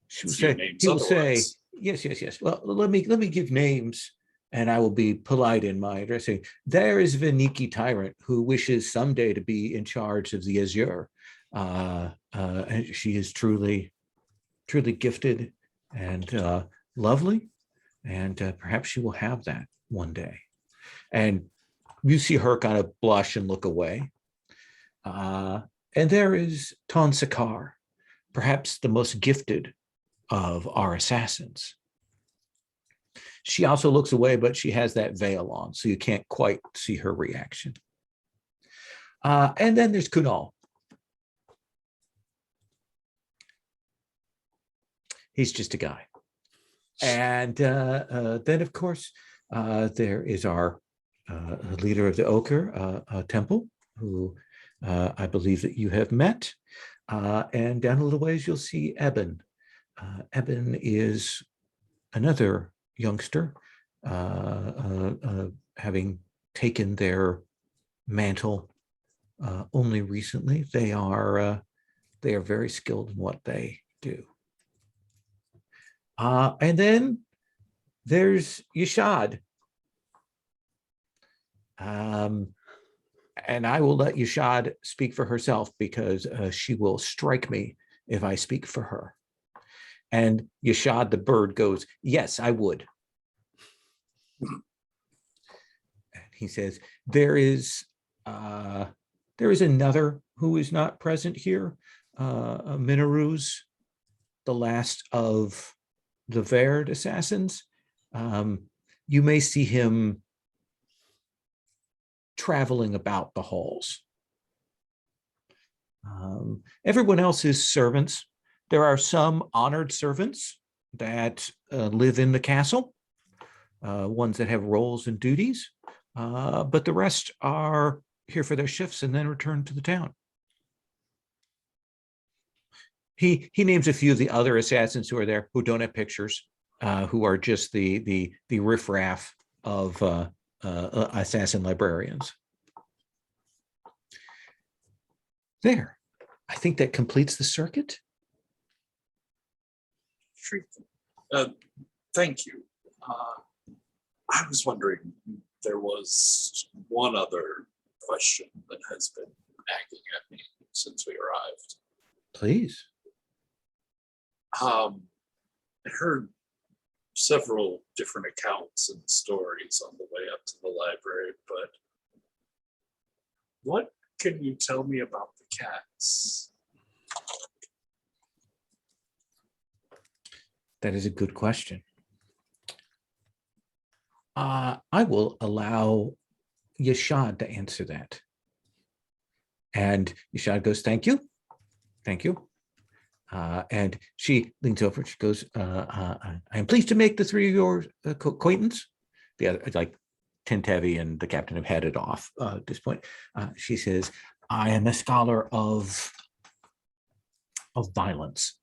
S1: He
S2: names
S1: will say,
S2: otherwise.
S1: yes. Well, let me give names, and I will be polite in my addressing. There is Vaniki Tyrant, who wishes someday to be in charge of the Azure. And she is truly gifted and lovely, and perhaps she will have that one day. And you see her kind of blush and look away. And there is Tonsakar, perhaps the most gifted of our assassins. She also looks away, but she has that veil on, so you can't quite see her reaction. And then there's Kunal. He's just a guy. And then, of course, there is our leader of the Ochre Temple, who I believe that you have met. And down a little ways, you'll see Eben. Eben is another youngster, having taken their mantle only recently. They are very skilled in what they do. And then there's Yashad. And I will let Yashad speak for herself, because she will strike me if I speak for her. And Yashad the bird goes, yes, I would. And he says, there is another who is not present here, Minaruz, the last of the Verd assassins. You may see him traveling about the halls. Everyone else is servants. There are some honored servants that live in the castle, ones that have roles and duties, but the rest are here for their shifts and then return to the town. He names a few of the other assassins who are there, who don't have pictures, who are just the riffraff of assassin librarians. There, I think that completes the circuit.
S2: Thank you. I was wondering, there was one other question that has been nagging at me since we arrived.
S1: Please.
S2: I heard several different accounts and stories on the way up to the library, but what can you tell me about the cats?
S1: That is a good question. I will allow Yashad to answer that. And Yashad goes, thank you. Thank you. And she leans over, she goes, I am pleased to make the three of your acquaintance. The other, like Tentevi and the captain have headed off at this point. She says, I am a scholar of violence.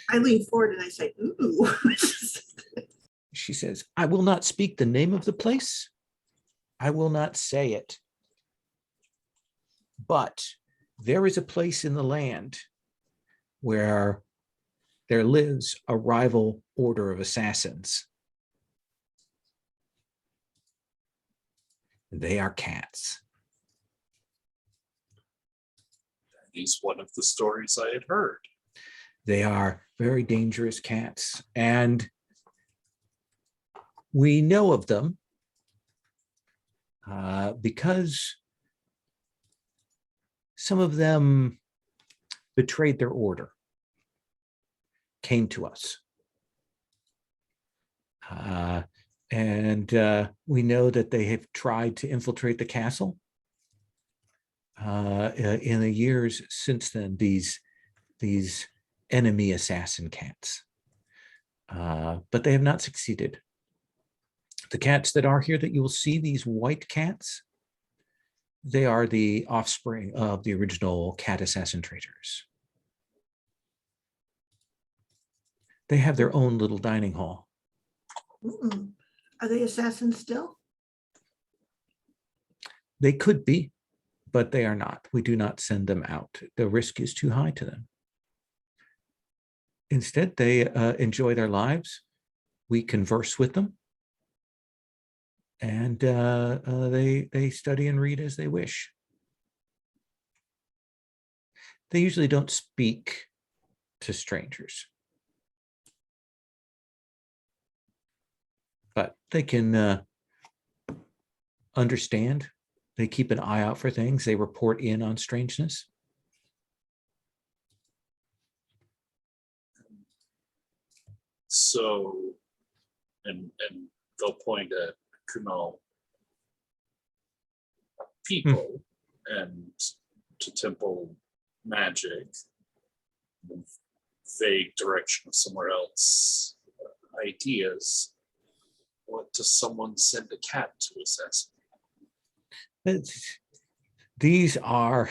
S3: I lean forward and I say, ooh.
S1: She says, I will not speak the name of the place. I will not say it. But there is a place in the land where there lives a rival order of assassins. They are cats.
S2: That is one of the stories I had heard.
S1: They are very dangerous cats, and we know of them because some of them betrayed their order, came to us. And we know that they have tried to infiltrate the castle. In the years since then, these enemy assassin cats, but they have not succeeded. The cats that are here that you will see, these white cats, they are the offspring of the original cat assassin traders. They have their own little dining hall.
S3: Are they assassins still?
S1: They could be, but they are not. We do not send them out. The risk is too high to them. Instead, they enjoy their lives. We converse with them. And they study and read as they wish. They usually don't speak to strangers. But they can understand. They keep an eye out for things. They report in on strangeness.
S2: So, and they'll point at Kunal people and to temple magic, the vague direction of somewhere else, ideas. What does someone send a cat to assassinate?
S1: These are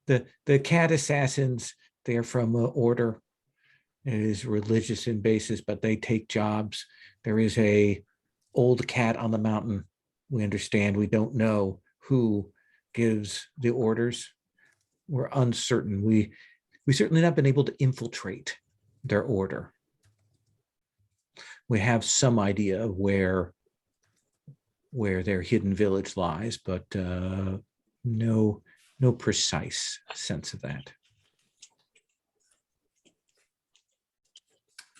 S1: the cat assassins. They're from an order. It is religious in basis, but they take jobs. There is a old cat on the mountain. We understand. We don't know who gives the orders. We're uncertain. We certainly not been able to infiltrate their order. We have some idea of where their hidden village lies, but no precise sense of that.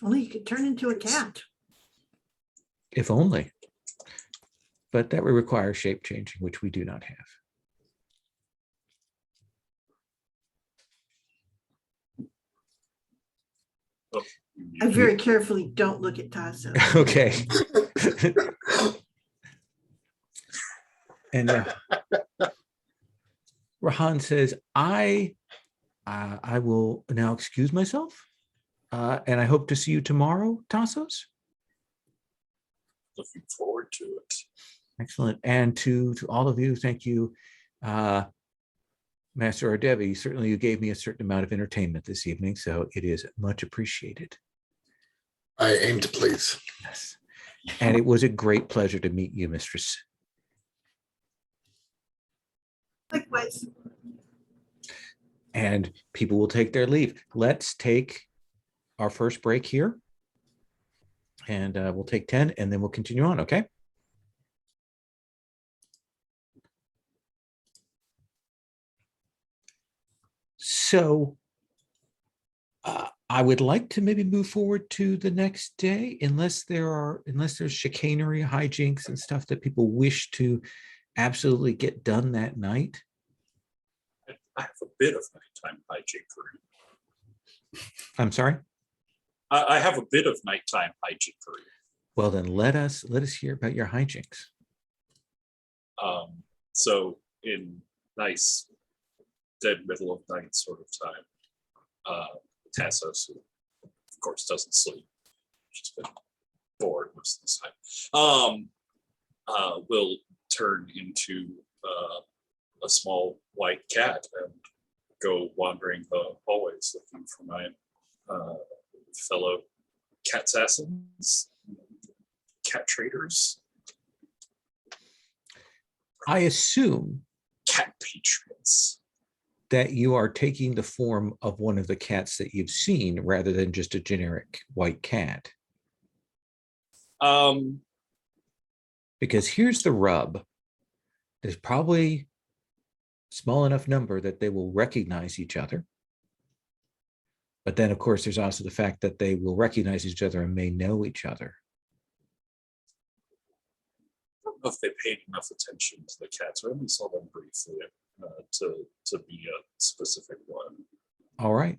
S3: Only you could turn into a cat.
S1: If only. But that would require shape changing, which we do not have.
S2: Oh,
S3: I very carefully don't look at Tasso.
S1: Okay. And Rahan says, I will now excuse myself. And I hope to see you tomorrow, Tassos.
S2: looking forward to it.
S1: Excellent. And to all of you, thank you, Master Ardevi. Certainly you gave me a certain amount of entertainment this evening, so it is much appreciated.
S4: I aim to please.
S1: Yes. And it was a great pleasure to meet you, Mistress.
S3: Likewise.
S1: And people will take their leave. Let's take our first break here. And we'll take 10 and then we'll continue on, okay? So I would like to maybe move forward to the next day, unless there's chicanery, hijinks, and stuff that people wish to absolutely get done that night.
S2: I have a bit of nighttime hijinkery.
S1: I'm sorry.
S2: I have a bit of nighttime hijinkery.
S1: Well, then let us hear about your hijinks.
S2: So in nice dead middle of night sort of time, Tassos, who of course doesn't sleep, she's been bored most of the time, will turn into a small white cat and go wandering the hallways looking for my fellow cat assassins, cat traders,
S1: I assume
S2: cat patriots.
S1: that you are taking the form of one of the cats that you've seen rather than just a generic white cat. Because here's the rub. There's probably a small enough number that they will recognize each other. But then, of course, there's also the fact that they will recognize each other and may know each other.
S2: I don't know if they paid enough attention to the cats. I only saw them briefly to be a specific one.
S1: All right.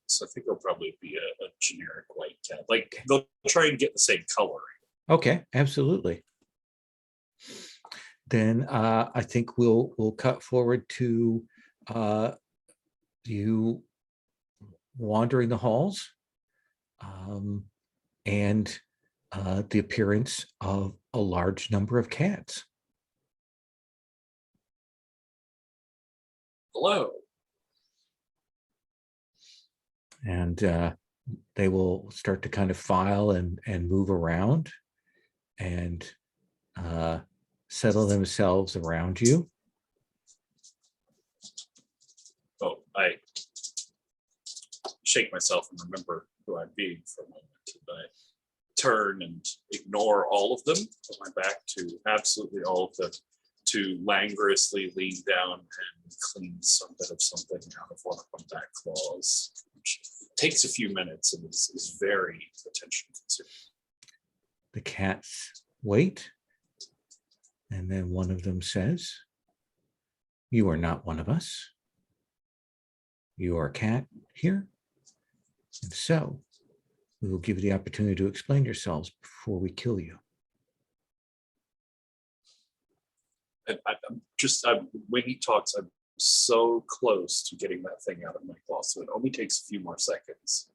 S2: So I think it'll probably be a generic white cat. Like they'll try and get the same coloring.
S1: Okay, absolutely. Then I think we'll cut forward to you wandering the halls and the appearance of a large number of cats.
S2: Hello.
S1: And they will start to kind of file and move around and settle themselves around you.
S2: Oh, I shake myself and remember who I'm being for a moment. And I turn and ignore all of them, put my back to absolutely all of them, to languorously lean down and clean some bit of something out of one of my back claws, which takes a few minutes and is very attention consuming.
S1: The cats wait, and then one of them says, "You are not one of us. You are a cat here. And so we will give you the opportunity to explain yourselves before we kill you."
S2: And when he talks, I'm so close to getting that thing out of my claw, so it only takes a few more seconds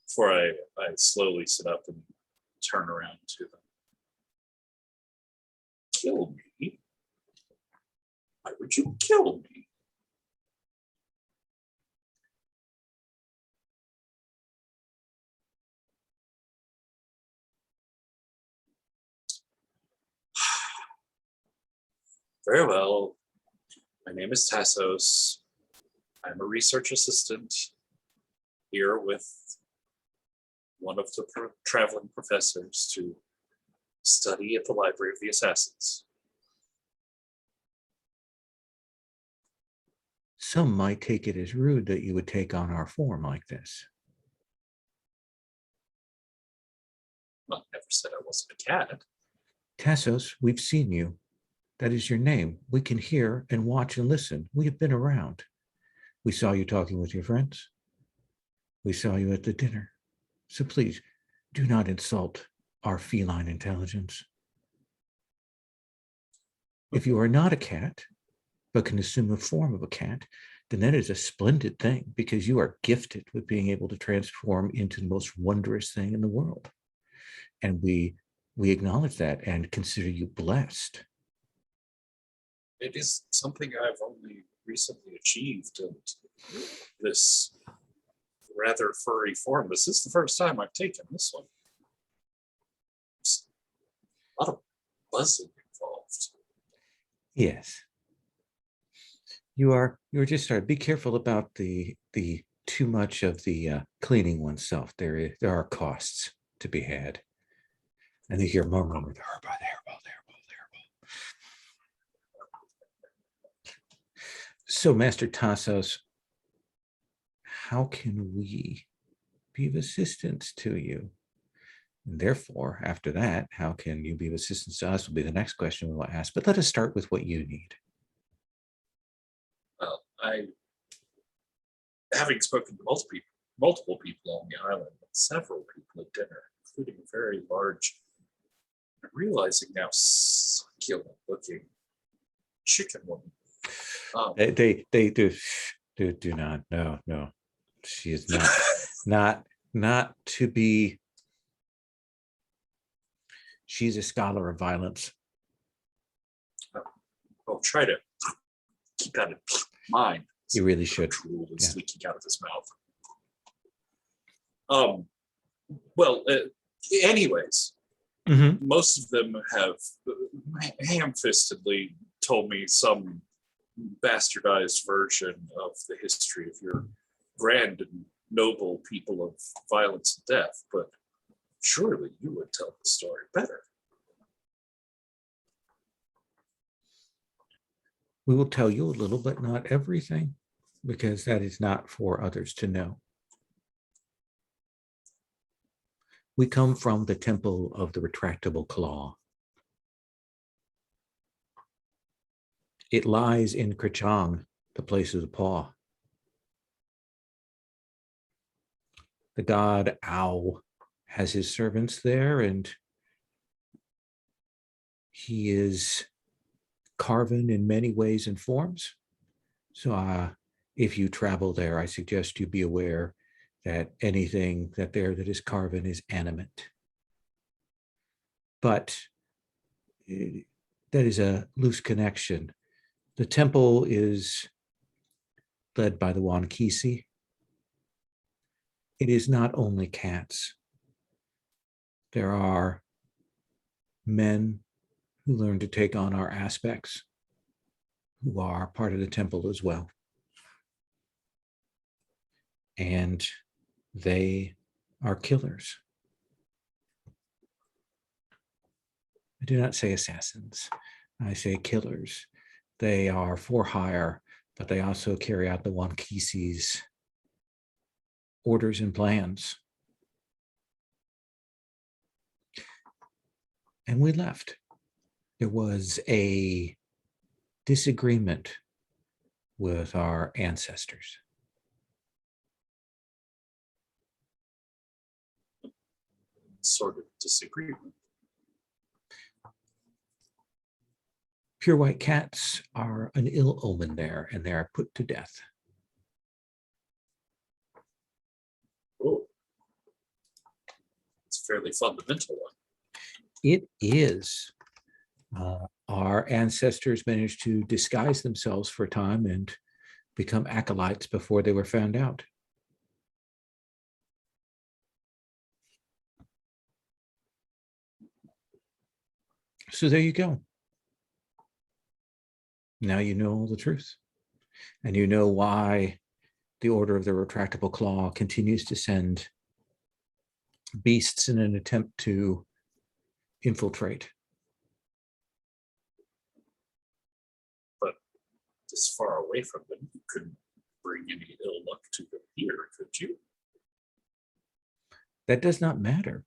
S2: before I slowly sit up and turn around to them. Kill me? Why would you kill me? Very well. My name is Tassos. I'm a research assistant here with one of the traveling professors to study at the Library of the Assassins.
S1: Some might take it as rude that you would take on our form like this.
S2: Well, I never said I wasn't a cat.
S1: Tassos, we've seen you. That is your name. We can hear and watch and listen. We have been around. We saw you talking with your friends. We saw you at the dinner. So please, do not insult our feline intelligence. If you are not a cat, but can assume the form of a cat, then that is a splendid thing, because you are gifted with being able to transform into the most wondrous thing in the world. And we acknowledge that and consider you blessed.
S2: It is something I've only recently achieved, and this rather furry form. This is the first time I've taken this one. There's a lot of buzzing involved.
S1: Yes. You are just started. Be careful about the too much of the cleaning oneself. There are costs to be had. And you hear murmuring with the herb, the herbal, the herbal, the herbal. So, Master Tassos, how can we be of assistance to you? And therefore, after that, how can you be of assistance to us will be the next question we will ask. But let us start with what you need.
S2: Well, having spoken to multiple people on the island, and several people at dinner, including a very large, I'm realizing now, succulent-looking chicken woman.
S1: They do not. No. She is not to be. She's a scholar of violence.
S2: I'll try to keep that in mind.
S1: You really should.
S2: Drool is
S1: Yeah.
S2: leaking out of his mouth. Well, anyways, most of them have ham-fistedly told me some bastardized version of the history of your grand and noble people of violence and death, but surely you would tell the story better.
S1: We will tell you a little, but not everything, because that is not for others to know. We come from the temple of the retractable claw. It lies in Krachang, the place of the paw. The god Ow has his servants there, and he is carven in many ways and forms. So if you travel there, I suggest you be aware that anything that is carven is animate. But that is a loose connection. The temple is led by the Wankisi. It is not only cats. There are men who learn to take on our aspects, who are part of the temple as well. And they are killers. I do not say assassins. I say killers. They are for hire, but they also carry out the Wankisi's orders and plans. And we left. There was a disagreement with our ancestors.
S2: Sort of disagreement.
S1: Pure white cats are an ill omen there, and they are put to death.
S2: Oh, it's a fairly fundamental one.
S1: It is. Our ancestors managed to disguise themselves for a time and become acolytes before they were found out. So there you go. Now you know the truth. And you know why the Order of the Retractable Claw continues to send beasts in an attempt to infiltrate.
S2: But this far away from them, you couldn't bring any ill luck to them here, could you?
S1: That does not matter.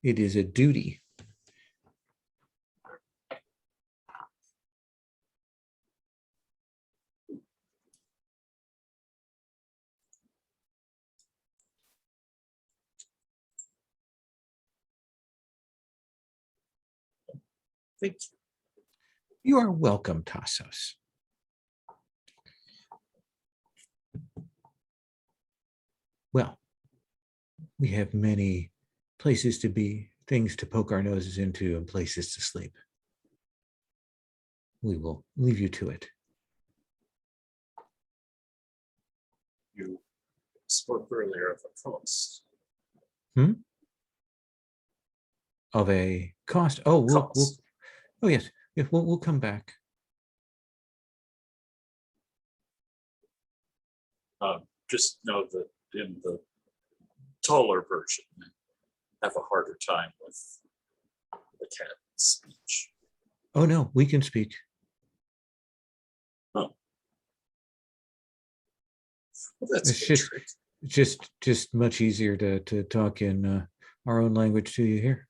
S1: It is a duty.
S2: Thank you.
S1: You are welcome, Tassos. Well, we have many places to be, things to poke our noses into, and places to sleep. We will leave you to it.
S2: You spoke earlier of a cost.
S1: Of a cost. Oh, yes, we'll come back.
S2: Just know that in the taller version, I have a harder time with the cat speech.
S1: Oh, no, we can speak.
S2: Oh. Well, that's
S1: It's
S2: a good
S1: just
S2: trick.
S1: just much easier to talk in our own language to you here.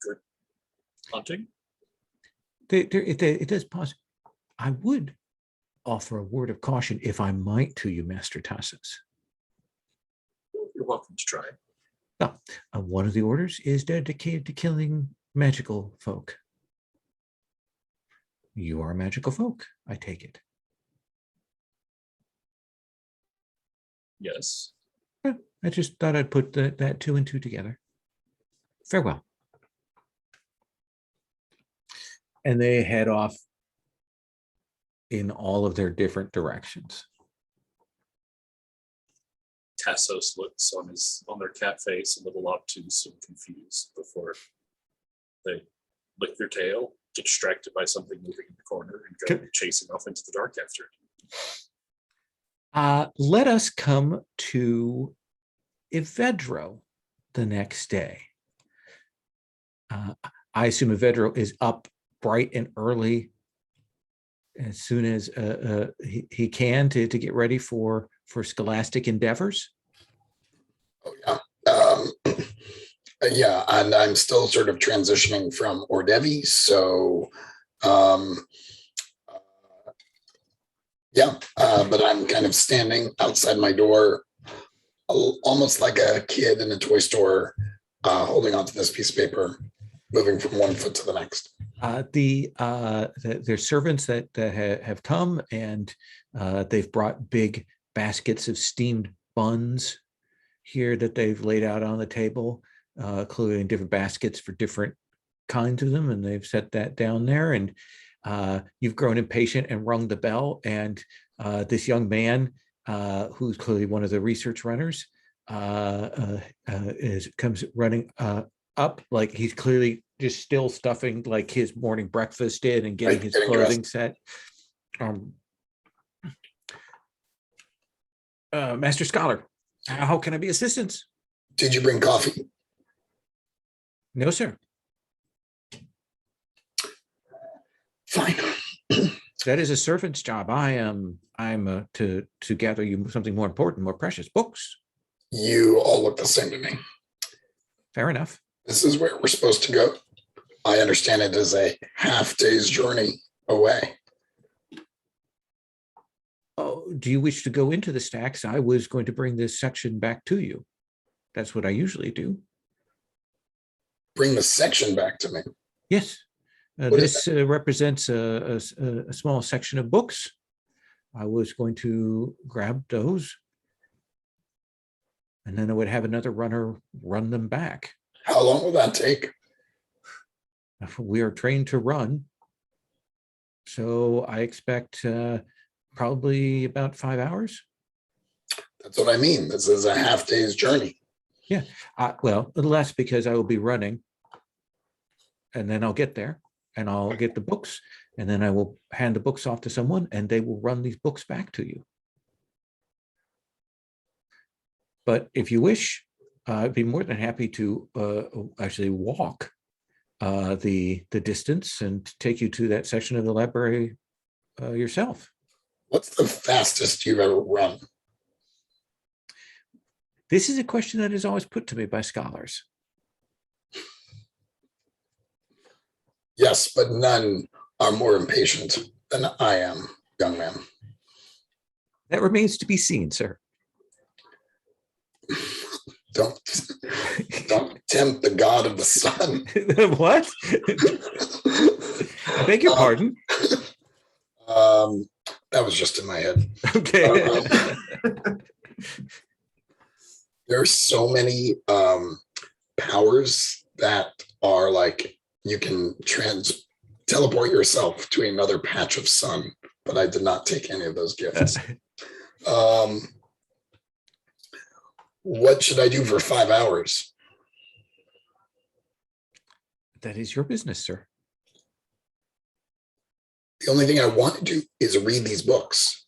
S2: Good hunting.
S1: It does pause. I would offer a word of caution, if I might, to you, Master Tassus.
S2: You're welcome to try.
S1: Now, one of the orders is dedicated to killing magical folk. You are a magical folk, I take it.
S2: Yes.
S1: I just thought I'd put that two and two together. Farewell. And they head off in all of their different directions.
S2: Tassos looks on their cat face a little obtuse and confused before they lick their tail, get distracted by something moving in the corner, and go chasing off into the dark after it.
S1: Let us come to Evedro the next day. I assume Evedro is up bright and early as soon as he can to get ready for scholastic endeavors.
S4: Oh, yeah. Yeah, and I'm still sort of transitioning from Ordevi, so but I'm kind of standing outside my door, almost like a kid in a toy store, holding onto this piece of paper, moving from one foot to the next.
S1: There's servants that have come, and they've brought big baskets of steamed buns here that they've laid out on the table, including different baskets for different kinds of them, and they've set that down there. And you've grown impatient and rung the bell, and this young man, who's clearly one of the research runners, comes running up, like he's clearly just still stuffing like his morning breakfast in and getting his clothing set. Master Scholar, how can I be assistance?
S4: Did you bring coffee?
S1: No, sir.
S4: Fine.
S1: That is a servant's job. I'm to gather you something more important, more precious, books.
S4: You all look the same to me.
S1: Fair enough.
S4: This is where we're supposed to go. I understand it is a half-day's journey away.
S1: Oh, do you wish to go into the stacks? I was going to bring this section back to you. That's what I usually do.
S4: Bring the section back to me.
S1: Yes. This represents a small section of books. I was going to grab those, and then I would have another runner run them back.
S4: How long will that take?
S1: We are trained to run, so I expect probably about 5 hours.
S4: That's what I mean. This is a half-day's journey.
S1: Yeah, well, less, because I will be running, and then I'll get there, and I'll get the books, and then I will hand the books off to someone, and they will run these books back to you. But if you wish, I'd be more than happy to actually walk the distance and take you to that section of the library yourself.
S4: What's the fastest you've ever run?
S1: This is a question that is always put to me by scholars.
S4: Yes, but none are more impatient than I am, young man.
S1: That remains to be seen, sir.
S4: Don't tempt the god of the sun.
S1: What? I beg your pardon.
S4: That was just in my head.
S1: Okay.
S4: There are so many powers that are like you can teleport yourself to another patch of sun, but I did not take any of those gifts. What should I do for 5 hours?
S1: That is your business, sir.
S4: The only thing I want to do is read these books.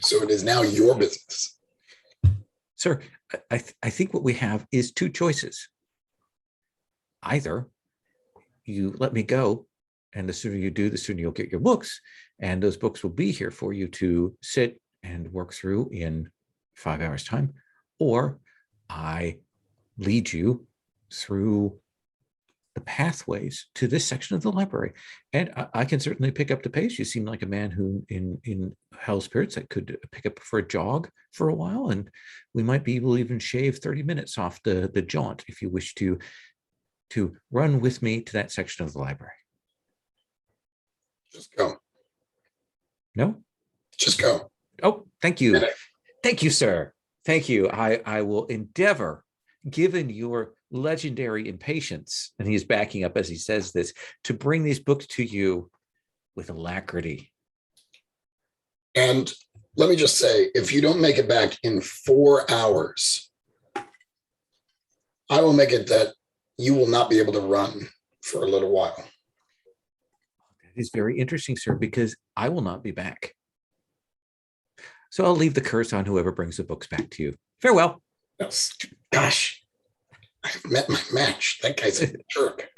S4: So it is now your business.
S1: Sir, I think what we have is two choices. Either you let me go, and the sooner you do, the sooner you'll get your books, and those books will be here for you to sit and work through in 5 hours time, or I lead you through the pathways to this section of the library. And I can certainly pick up the pace. You seem like a man who in hell spirits that could pick up for a jog for a while, and we might be able to even shave 30 minutes off the jaunt if you wish to run with me to that section of the library.
S4: Just go.
S1: No?
S4: Just go.
S1: Oh, thank you. Thank you, sir. Thank you. I will endeavor, given your legendary impatience, and he's backing up as he says this, to bring these books to you with alacrity.
S4: And let me just say, if you don't make it back in 4 hours, I will make it that you will not be able to run for a little while.
S1: That is very interesting, sir, because I will not be back. So I'll leave the curse on whoever brings the books back to you. Farewell.
S4: Yes. Gosh, I've met my match. That guy's a jerk.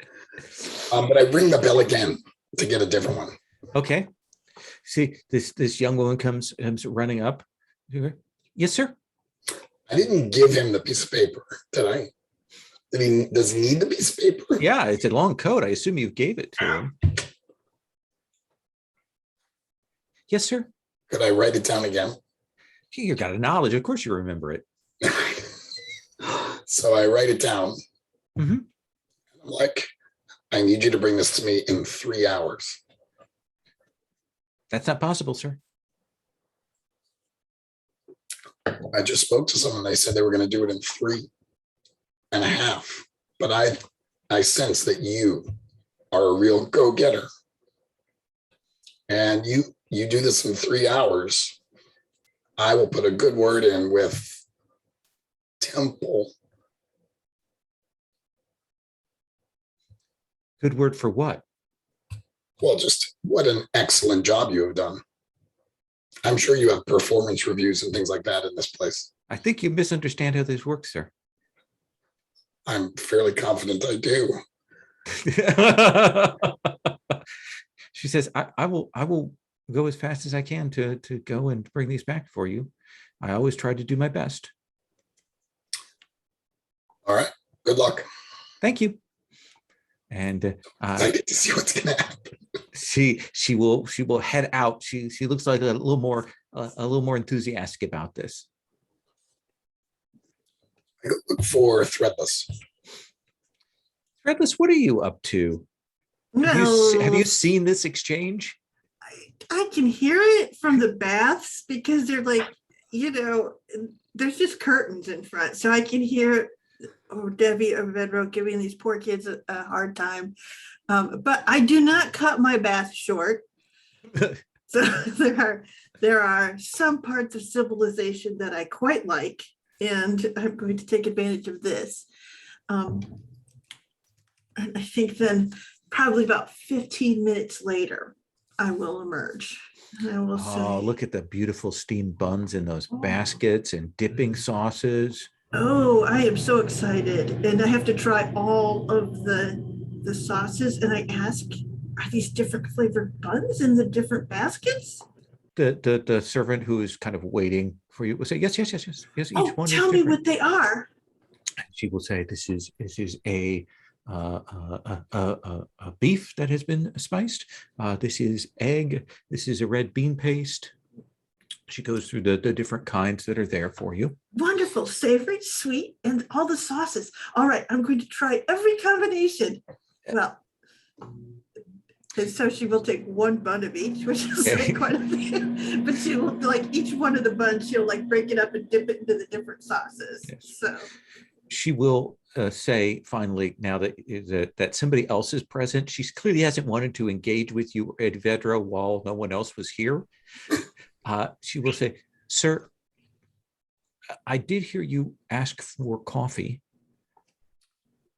S4: But I ring the bell again to get a different one.
S1: Okay. See, this young woman comes running up. Yes, sir.
S4: I didn't give him the piece of paper, did I? Does he need the piece of paper?
S1: Yeah, it's a long coat. I assume you gave it to him. Yes, sir.
S4: Could I write it down again?
S1: You got a knowledge. Of course you remember it.
S4: So I write it down.
S1: Mm-hmm.
S4: I'm like, I need you to bring this to me in 3 hours.
S1: That's not possible, sir.
S4: I just spoke to someone. They said they were going to do it in 3.5. But I sense that you are a real go-getter. And you do this in 3 hours. I will put a good word in with Temple.
S1: Good word for what?
S4: Well, just what an excellent job you have done. I'm sure you have performance reviews and things like that in this place.
S1: I think you misunderstand how this works, sir.
S4: I'm fairly confident I do.
S1: She says, I will go as fast as I can to go and bring these back for you. I always try to do my best.
S4: All right. Good luck.
S1: Thank you. And
S4: I get to see what's going to happen.
S1: she will head out. She looks like a little more enthusiastic about this.
S4: I look for Threadless.
S1: Threadless, what are you up to? Have you seen this exchange?
S3: I can hear it from the baths because they're like, there's just curtains in front. So I can hear Debbie or Vedro giving these poor kids a hard time. But I do not cut my bath short. So there are some parts of civilization that I quite like, and I'm going to take advantage of this. And I think then probably about 15 minutes later, I will emerge. I will say,
S1: look at the beautiful steamed buns in those baskets and dipping sauces.
S3: Oh, I am so excited. And I have to try all of the sauces. And I ask, are these different flavored buns in the different baskets?
S1: The servant who is kind of waiting for you will say, yes. Each one.
S3: Tell me what they are.
S1: She will say, this is a beef that has been spiced. This is egg. This is a red bean paste. She goes through the different kinds that are there for you.
S3: Wonderful, savory, sweet, and all the sauces. All right, I'm going to try every combination. Well, and so she will take one bun of each, which is like quite a bit. But she will, like, each one of the buns, she'll like break it up and dip it into the different sauces. Yes. So
S1: she will say finally, now that somebody else is present, she clearly hasn't wanted to engage with you at Vedro while no one else was here. She will say, sir, I did hear you ask for coffee.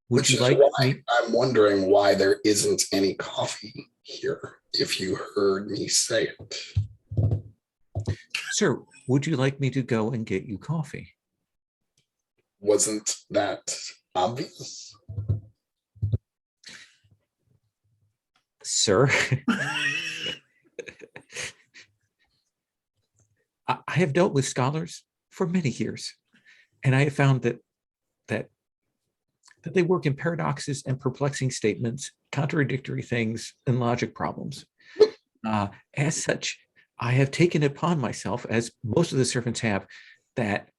S1: Would
S4: Which
S1: you
S4: is
S1: like
S4: why
S1: me?
S4: I'm wondering why there isn't any coffee here, if you heard me say it.
S1: Sir, would you like me to go and get you coffee?
S4: Wasn't that obvious?
S1: Sir, I have dealt with scholars for many years, and I have found that they work in paradoxes and perplexing statements, contradictory things, and logic problems. As such, I have taken it upon myself, as most of the servants have, that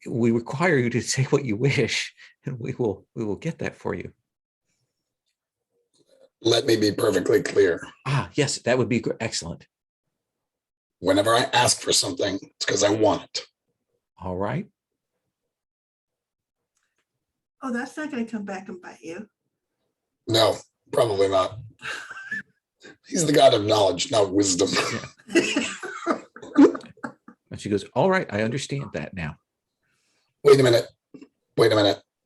S1: we require you to say what you wish, and we will get that for you.
S4: Let me be perfectly clear.
S1: Yes, that would be excellent.
S4: Whenever I ask for something, it's because I want it.
S1: All right.
S3: Oh, that's not going to come back and bite you.
S4: No, probably not. He's the god of knowledge, not wisdom.
S1: Yeah. And she goes, all right, I understand that now.
S4: Wait a minute.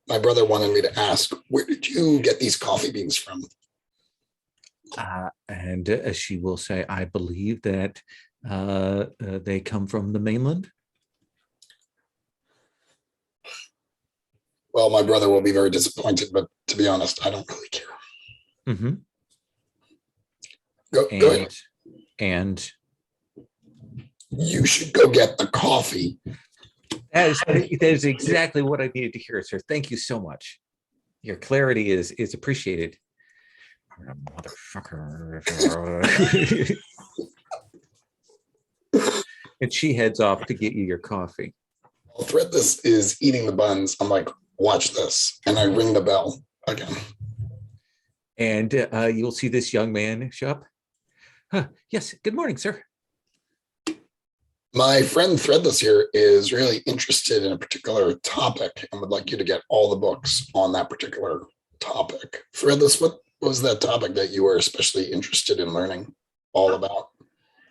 S4: My brother wanted me to ask, where did you get these coffee beans from?
S1: And she will say, I believe that they come from the mainland.
S4: Well, my brother will be very disappointed, but to be honest, I don't really care.
S1: Mm-hmm.
S4: Go ahead.
S1: And
S4: You should go get the coffee.
S1: that is exactly what I needed to hear, sir. Thank you so much. Your clarity is appreciated. Motherfucker. And she heads off to get you your coffee.
S4: While Threadless is eating the buns, I'm like, watch this. And I ring the bell again.
S1: And you'll see this young man show up. Yes, good morning, sir.
S4: My friend Threadless here is really interested in a particular topic and would like you to get all the books on that particular topic. Threadless, what was that topic that you were especially interested in learning all about?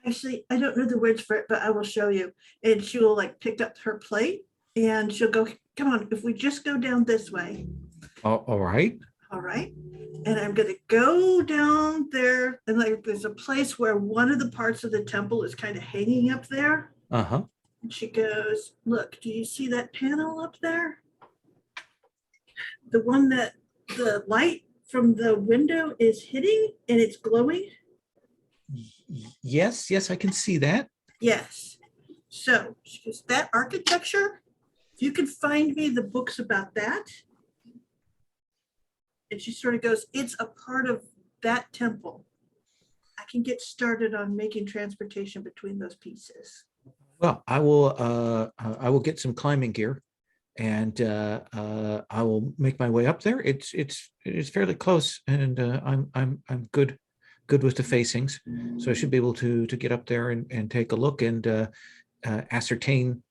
S3: Actually, I don't know the words for it, but I will show you. And she will like pick up her plate and she'll go, come on, if we just go down this way.
S1: All right.
S3: All right. And I'm going to go down there. And like there's a place where one of the parts of the temple is kind of hanging up there.
S1: Uh-huh.
S3: And she goes, look, do you see that panel up there? The one that the light from the window is hitting and it's glowing?
S1: Yes, I can see that.
S3: Yes. So she goes, that architecture, if you can find me the books about that. And she sort of goes, it's a part of that temple. I can get started on making transportation between those pieces.
S1: Well, I will get some climbing gear, and I will make my way up there. It's fairly close, and I'm good with the facings, so I should be able to get up there and take a look and ascertain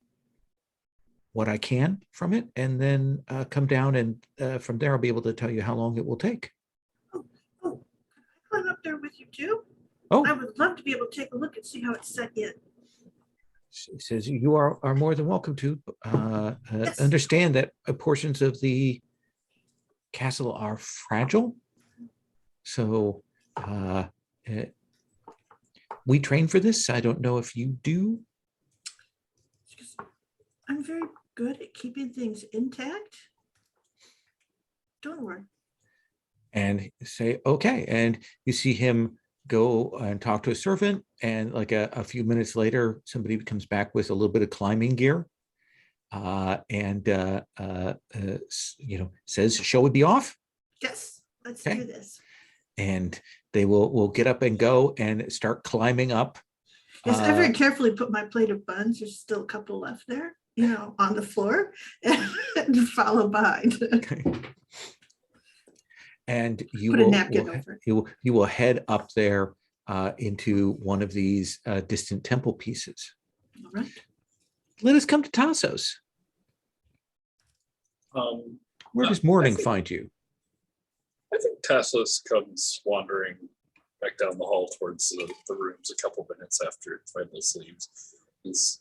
S1: what I can from it, and then come down, and from there I'll be able to tell you how long it will take.
S3: Oh, can I climb up there with you too?
S1: Oh,
S3: I would love to be able to take a look and see how it's set in.
S1: she says you are more than welcome to.
S3: Yes.
S1: Understand that portions of the castle are fragile, so we train for this. I don't know if you do.
S3: I'm very good at keeping things intact. Don't worry.
S1: And say okay, and you see him go and talk to a servant, and like a few minutes later somebody comes back with a little bit of climbing gear, and says, shall we be off?
S3: Yes, let's
S1: Okay.
S3: do this.
S1: And they will get up and go and start climbing up.
S3: Yes, I very carefully put my plate of buns. There's still a couple left there, on the floor, and follow behind.
S1: And you
S3: Put a napkin over it.
S1: you will head up there into one of these distant temple pieces.
S3: All right.
S1: Let us come to Tassos. Where does morning find you?
S2: I think Tassos comes wandering back down the hall towards the rooms a couple minutes after Threadless leaves. He's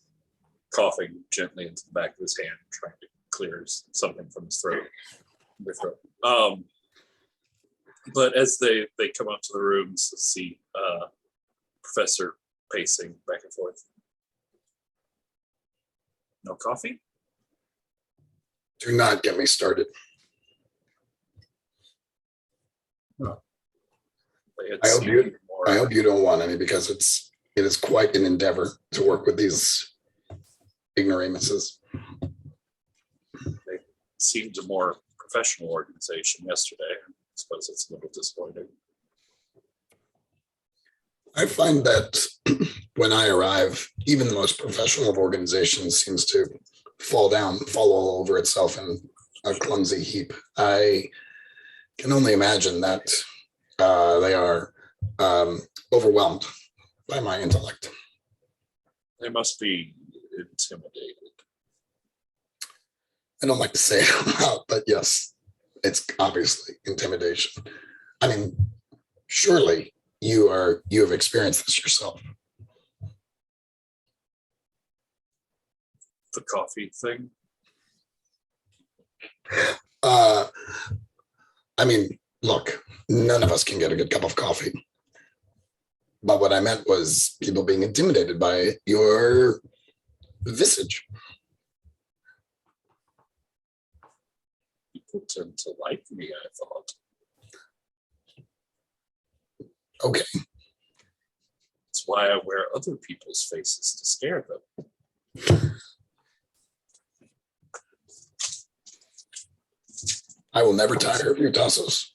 S2: coughing gently into the back of his hand, trying to clears something from his throat. But as they come up to the rooms to see Professor pacing back and forth. No coffee?
S4: Do not get me started. I hope you don't want any, because it is quite an endeavor to work with these ignoramuses.
S2: They seemed a more professional organization yesterday. I suppose it's a little disappointing.
S4: I find that when I arrive, even the most professional of organizations seems to fall all over itself in a clumsy heap. I can only imagine that they are overwhelmed by my intellect.
S2: They must be intimidated.
S4: I don't like to say it out loud, but yes, it's obviously intimidation. I mean, surely you have experienced this yourself.
S2: The coffee thing?
S4: I mean, look, none of us can get a good cup of coffee. But what I meant was people being intimidated by your visage.
S2: People tend to like me, I thought.
S4: Okay.
S2: That's why I wear other people's faces to scare them.
S4: I will never tire of your Tassos.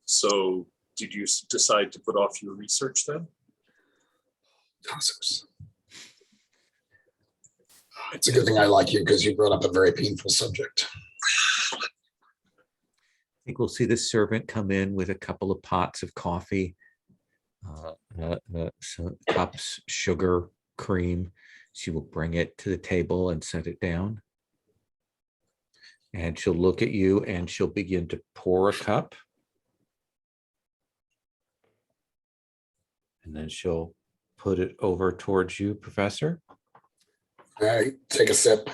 S2: So did you decide to put off your research then?
S4: Tassos. It's a good thing I like you, because you brought up a very painful subject.
S1: I think we'll see the servant come in with a couple of pots of coffee, some cups, sugar, cream. She will bring it to the table and set it down. And she'll look at you and she'll begin to pour a cup. And then she'll put it over towards you, Professor.
S4: I take a sip.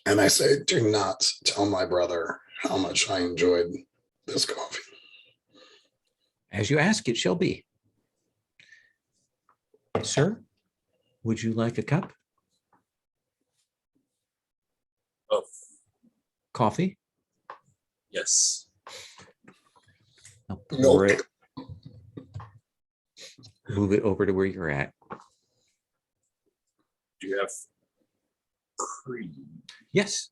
S4: And I say, do not tell my brother how much I enjoyed this coffee.
S1: As you ask, it shall be. Sir, would you like a cup?
S2: Oh,
S1: Coffee?
S2: yes.
S1: I'll pour
S4: Milk.
S1: it. Move it over to where you're at.
S2: Do you have cream?
S1: Yes.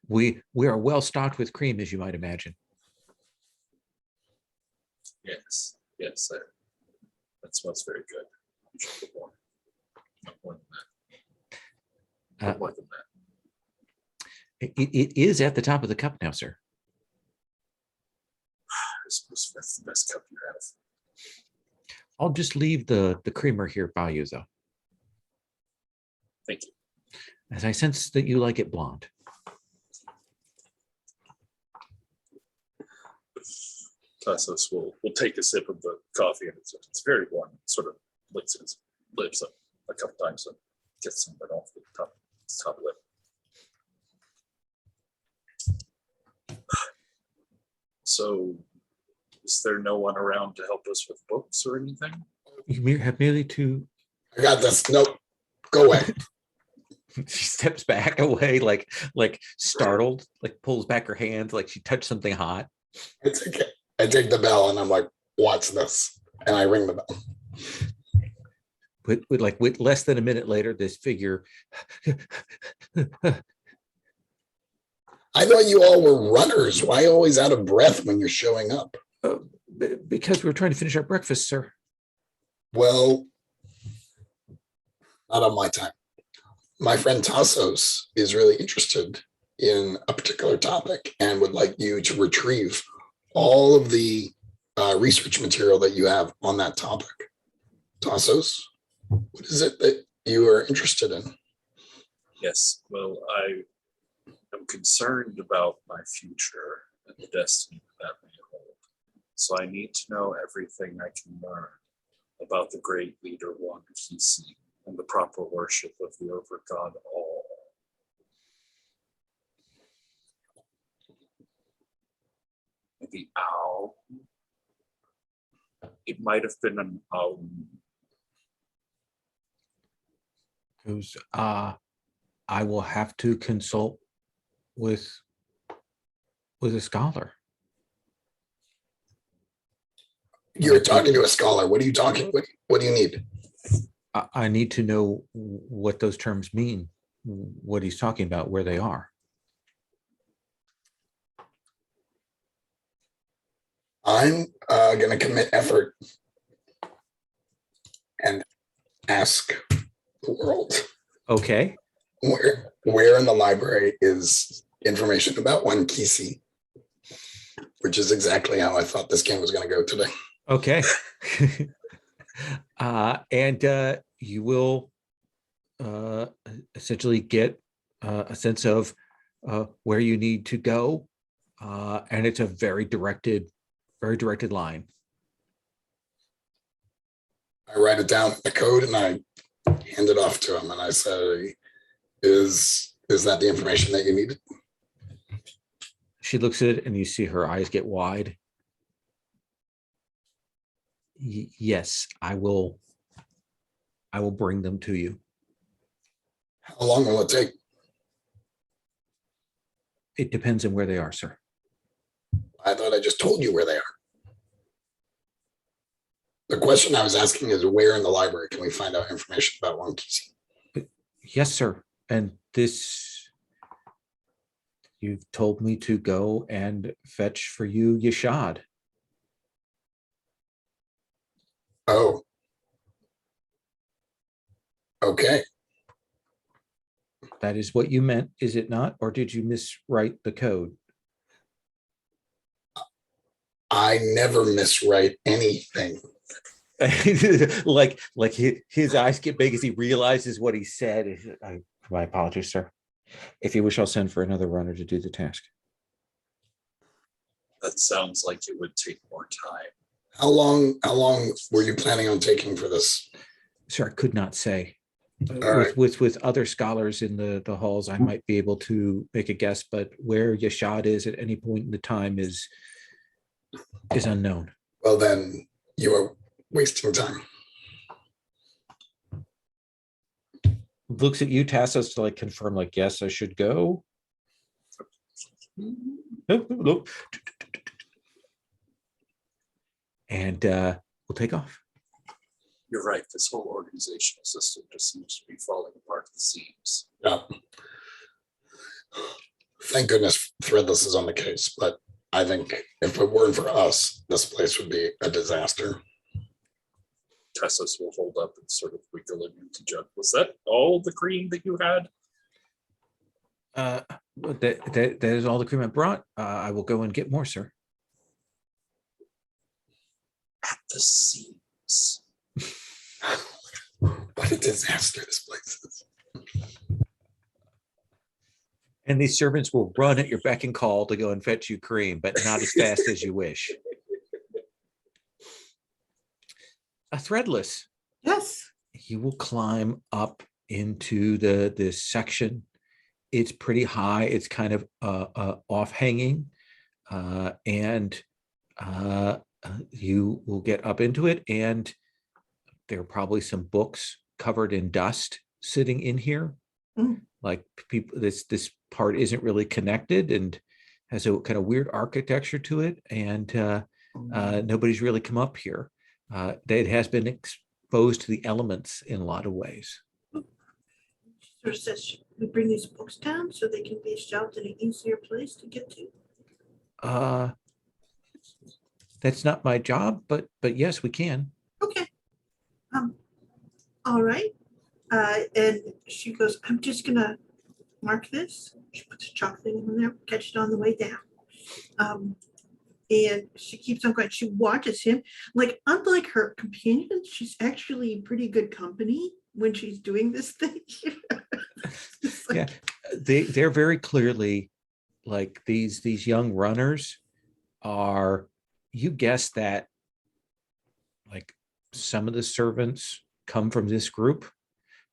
S1: We are well stocked with cream, as you might imagine.
S2: Yes, that smells very good. You should put more. Not more than that. Not more than that.
S1: It is at the top of the cup now, sir.
S2: I suppose that's the best cup you have.
S1: I'll just leave the creamer here by you, though,
S2: Thank you.
S1: as I sense that you like it blonde.
S2: Tassos will take a sip of the coffee, and it's very warm. It sort of licks his lips up a couple times and gets some of it off the top lip. So, is there no one around to help us with books or anything?
S1: You have merely to.
S4: I got this. Nope. Go away.
S1: She steps back away, like startled, like pulls back her hands, like she touched something hot.
S4: I take the bell and I'm like, what's this? And I ring the bell.
S1: With less than a minute later, this figure.
S4: I thought you all were runners. Why always out of breath when you're showing up?
S1: Because we're trying to finish our breakfast, sir.
S4: Well, not on my time. My friend Tassos is really interested in a particular topic and would like you to retrieve all of the research material that you have on that topic. Tassos, what is it that you are interested in?
S2: Yes, well, I am concerned about my future and the destiny that may hold. So I need to know everything I can learn about the great leader one PC and the proper worship of the over-God all. The owl. It might have been an owl.
S1: Goes, I will have to consult with a scholar.
S4: You're talking to a scholar. What are you talking? What do you need?
S1: I need to know what those terms mean, what he's talking about, where they are.
S4: I'm going to commit effort and ask the world
S1: Okay.
S4: where in the library is information about One Kisi, which is exactly how I thought this game was going to go today.
S1: Okay. And you will essentially get a sense of where you need to go. And it's a very directed line.
S4: I write it down in the code and I hand it off to him and I say, is that the information that you needed?
S1: She looks at it and you see her eyes get wide. Yes, I will bring them to you.
S4: How long will it take?
S1: It depends on where they are, sir.
S4: I thought I just told you where they are. The question I was asking is where in the library can we find out information about One Kisi?
S1: Yes, sir. And this, you've told me to go and fetch for you Yashad.
S4: Oh. Okay.
S1: That is what you meant, is it not? Or did you miswrite the code?
S4: I never miswrite anything.
S1: like his eyes get big as he realizes what he said. My apologies, sir. If you wish, I'll send for another runner to do the task.
S2: That sounds like it would take more time.
S4: How long were you planning on taking for this?
S1: Sir, I could not say.
S4: Right.
S1: With other scholars in the halls, I might be able to make a guess, but where Yashad is at any point in the time is unknown.
S4: Well, then you are wasting time.
S1: Looks at you, Tassos, to like confirm, like, yes, I should go. Nope. And we'll take off.
S2: You're right. This whole organizational system just seems to be falling apart at the seams.
S4: Yeah. Thank goodness Threadless is on the case, but I think if it weren't for us, this place would be a disaster.
S2: Tessus will hold up and sort of wiggle it into Judd. Was that all the cream that you had?
S1: That is all the cream I brought. I will go and get more, sir.
S2: At the seams.
S4: What a disaster this place is.
S1: And these servants will run at your beck and call to go and fetch you cream, but not as fast as you wish. A Threadless.
S3: Yes.
S1: You will climb up into this section. It's pretty high. It's kind of off hanging, and you will get up into it. And there are probably some books covered in dust sitting in here.
S3: Mm.
S1: Like people, this part isn't really connected and has a kind of weird architecture to it. And nobody's really come up here. It has been exposed to the elements in a lot of ways.
S3: Sort of says we bring these books down so they can be shelved in an easier place to get to.
S1: That's not my job, but yes, we can.
S3: Okay. All right. And she goes, I'm just gonna mark this. She puts a chalk thing in there, catch it on the way down. And she keeps on going. She watches him. Like, unlike her companions, she's actually pretty good company when she's doing this thing. Like,
S1: Yeah, they're very clearly like these young runners are. You guess that like some of the servants come from this group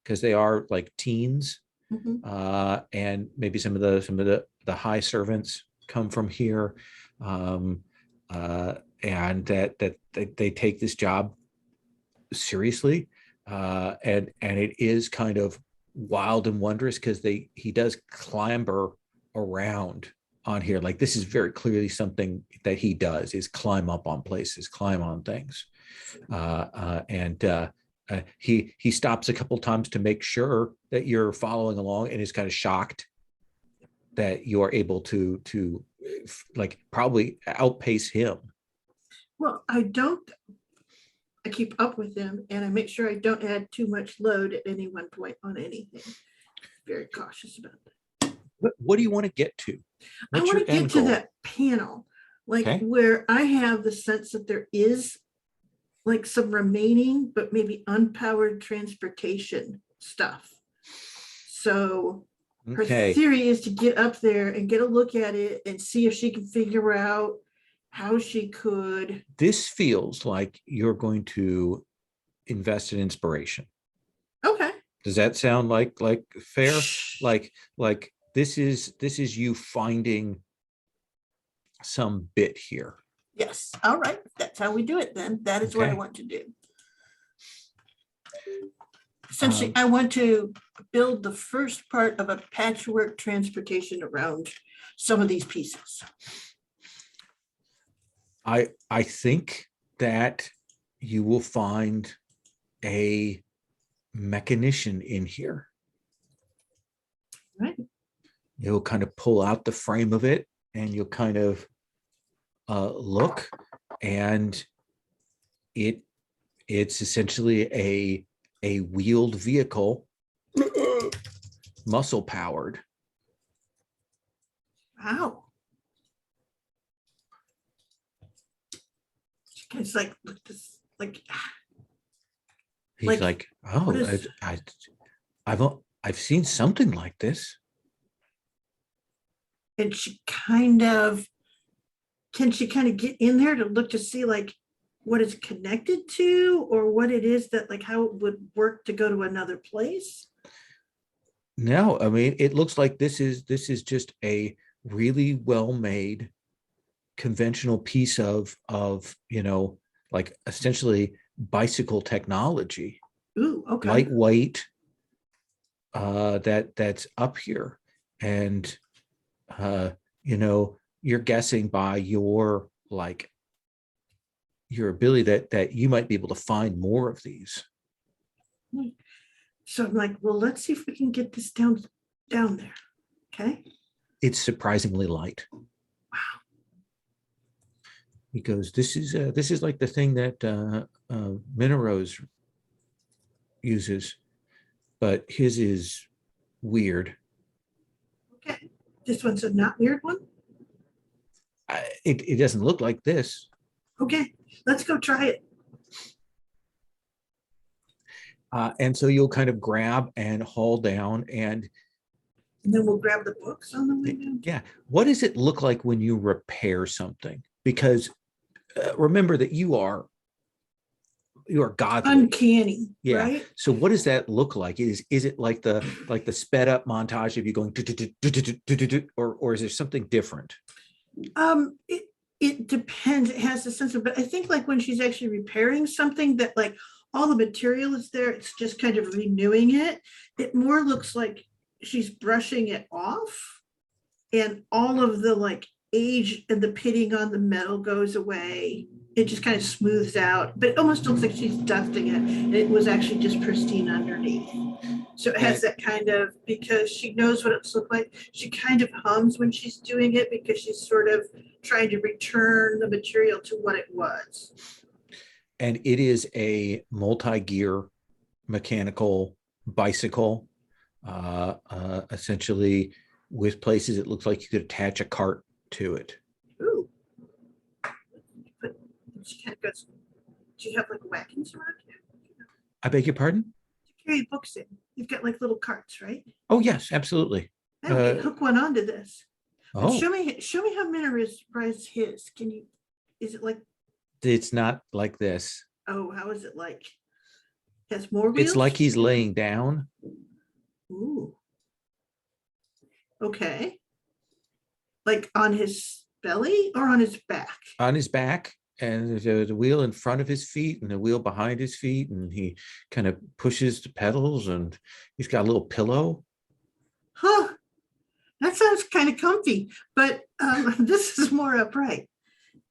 S1: because they are like teens,
S3: Mhm.
S1: and maybe some of the high servants come from here, and that they take this job seriously, and it is kind of wild and wondrous because he does clamber around on here. Like this is very clearly something that he does, is climb up on places, climb on things, and he stops a couple times to make sure that you're following along, and is kind of shocked that you're able to like probably outpace him.
S3: Well, I keep up with him and I make sure I don't add too much load at any one point on anything. Very cautious about that.
S1: What do you want to get to?
S3: I
S1: What's
S3: want
S1: your
S3: to get
S1: end
S3: to
S1: goal?
S3: that panel, like
S1: Okay.
S3: where I have the sense that there is like some remaining, but maybe unpowered transportation stuff. So her
S1: Okay.
S3: theory is to get up there and get a look at it and see if she can figure out how she could.
S1: This feels like you're going to invest in inspiration.
S3: Okay.
S1: Does that sound like fair? Like this is you finding some bit here.
S3: Yes. All right. That's how we do it then. That is what I
S1: Okay.
S3: want to do. Essentially,
S1: Um,
S3: I want to build the first part of a patchwork transportation around some of these pieces.
S1: I think that you will find a mechanician in here.
S3: Right.
S1: You'll kind of pull out the frame of it, and you'll kind of look, and it's essentially a wheeled vehicle, muscle powered.
S3: Wow. It's like this, like
S1: He's
S3: Like,
S1: like, oh,
S3: what is-
S1: I've seen something like this.
S3: and she kind of can she kind of get in there to look to see like what it's connected to or what it is that like how it would work to go to another place?
S1: No, I mean, it looks like this is just a really well made conventional piece of like essentially bicycle technology,
S3: Ooh, okay.
S1: lightweight, that's up here, and you're guessing by your ability that you might be able to find more of these.
S3: So I'm like, well, let's see if we can get this down there. Okay.
S1: It's surprisingly light.
S3: Wow.
S1: He goes, this is like the thing that Mineros uses, but his is weird.
S3: Okay. This one's a not weird one.
S1: It doesn't look like this.
S3: Okay, let's go try it.
S1: And so you'll kind of grab and haul down, and
S3: then we'll grab the books on the way down.
S1: yeah, what does it look like when you repair something? Because remember that you are godly.
S3: Uncanny,
S1: Yeah.
S3: right?
S1: So what does that look like? Is it like the sped up montage of you going or is there something different?
S3: It depends. It has a sense of, but I think like when she's actually repairing something that like all the material is there, it's just kind of renewing it. It more looks like she's brushing it off and all of the like age and the pitting on the metal goes away. It just kind of smooths out, but it almost looks like she's dusting it. And it was actually just pristine underneath. So it has that kind of, because she knows what it's looked like. She kind of hums when she's doing it because she's sort of trying to return the material to what it was.
S1: And it is a multi-gear mechanical bicycle, essentially with places it looks like you could attach a cart to it.
S3: Ooh. But she kind of goes, do you have like wagons around here?
S1: I beg your pardon?
S3: To carry books in. You've got like little carts, right?
S1: Oh yes, absolutely.
S3: Okay, hook one onto this.
S1: Oh,
S3: Show me how Minna rides his. Can you, is it like,
S1: it's not like this.
S3: oh, how is it like? Has more wheels?
S1: It's like he's laying down.
S3: Ooh. Okay. Like on his belly or on his back?
S1: On his back, and there's a wheel in front of his feet and a wheel behind his feet, and he kind of pushes the pedals, and he's got a little pillow.
S3: Huh. That sounds kind of comfy, but this is more upright.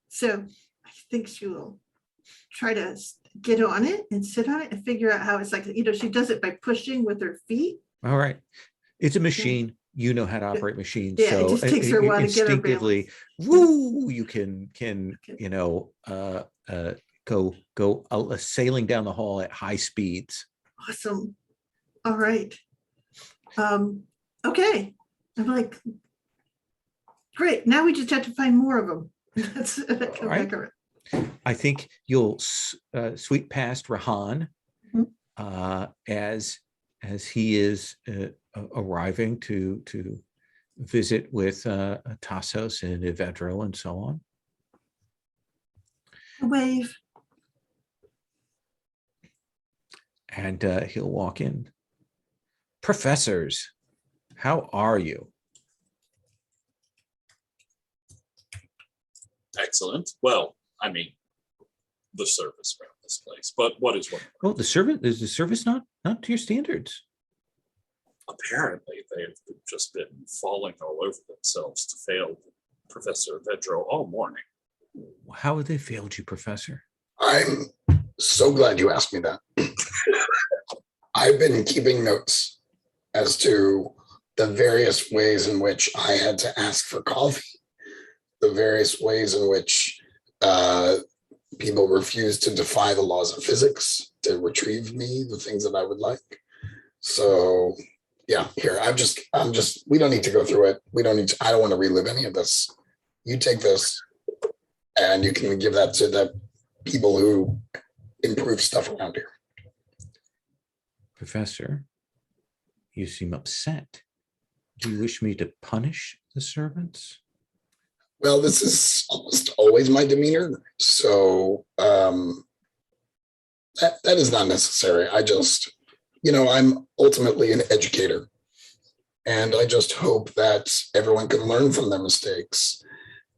S3: So I think she will try to get on it and sit on it and figure out how it's like, she does it by pushing with her feet.
S1: All right. It's a machine. You know how to operate machines.
S3: Yeah,
S1: So
S3: it just takes her a while to get her
S1: instinctively,
S3: balance.
S1: woo, you can go sailing down the hall at high speeds.
S3: Awesome. All right. Okay. I'm like, great. Now we just have to find more of them. That's
S1: All right. I think you'll sweep past Rahan as he is arriving to visit with Tassos and Evedro and so on.
S3: A wave.
S1: And he'll walk in. Professors, how are you?
S2: Excellent. Well, I mean, the service around this place, but what is one?
S1: Well, the service not to your standards.
S2: Apparently, they've just been falling all over themselves to fail Professor Vedro all morning.
S1: How have they failed you, Professor?
S4: I'm so glad you asked me that. I've been keeping notes as to the various ways in which I had to ask for coffee, the various ways in which people refuse to defy the laws of physics to retrieve me the things that I would like. So yeah, here, we don't need to go through it. I don't want to relive any of this. You take this and you can give that to the people who improve stuff around here.
S1: Professor, you seem upset. Do you wish me to punish the servants?
S4: Well, this is almost always my demeanor, so that is not necessary. I'm ultimately an educator, and I just hope that everyone can learn from their mistakes,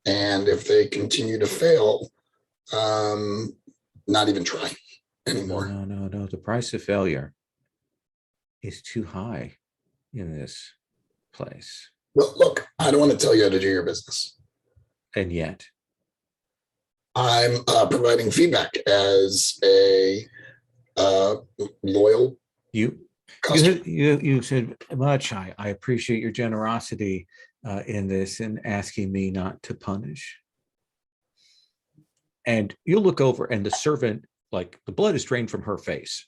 S4: and if they continue to fail, not even try anymore.
S1: No. The price of failure is too high in this place.
S4: Well, look, I don't want to tell you how to do your business.
S1: And yet,
S4: I'm providing feedback as a loyal customer.
S1: you said much. I appreciate your generosity in this and asking me not to punish. And you'll look over, and the servant, like, the blood is drained from her face,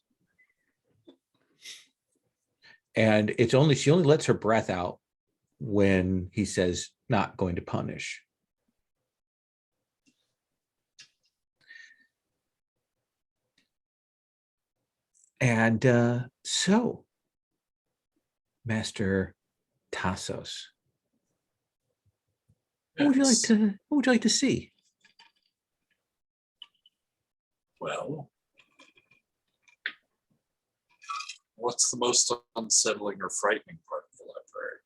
S1: and she only lets her breath out when he says not going to punish. And so, Master Tassos, what would you like to see?
S2: Well, what's the most unsettling or frightening part of the library?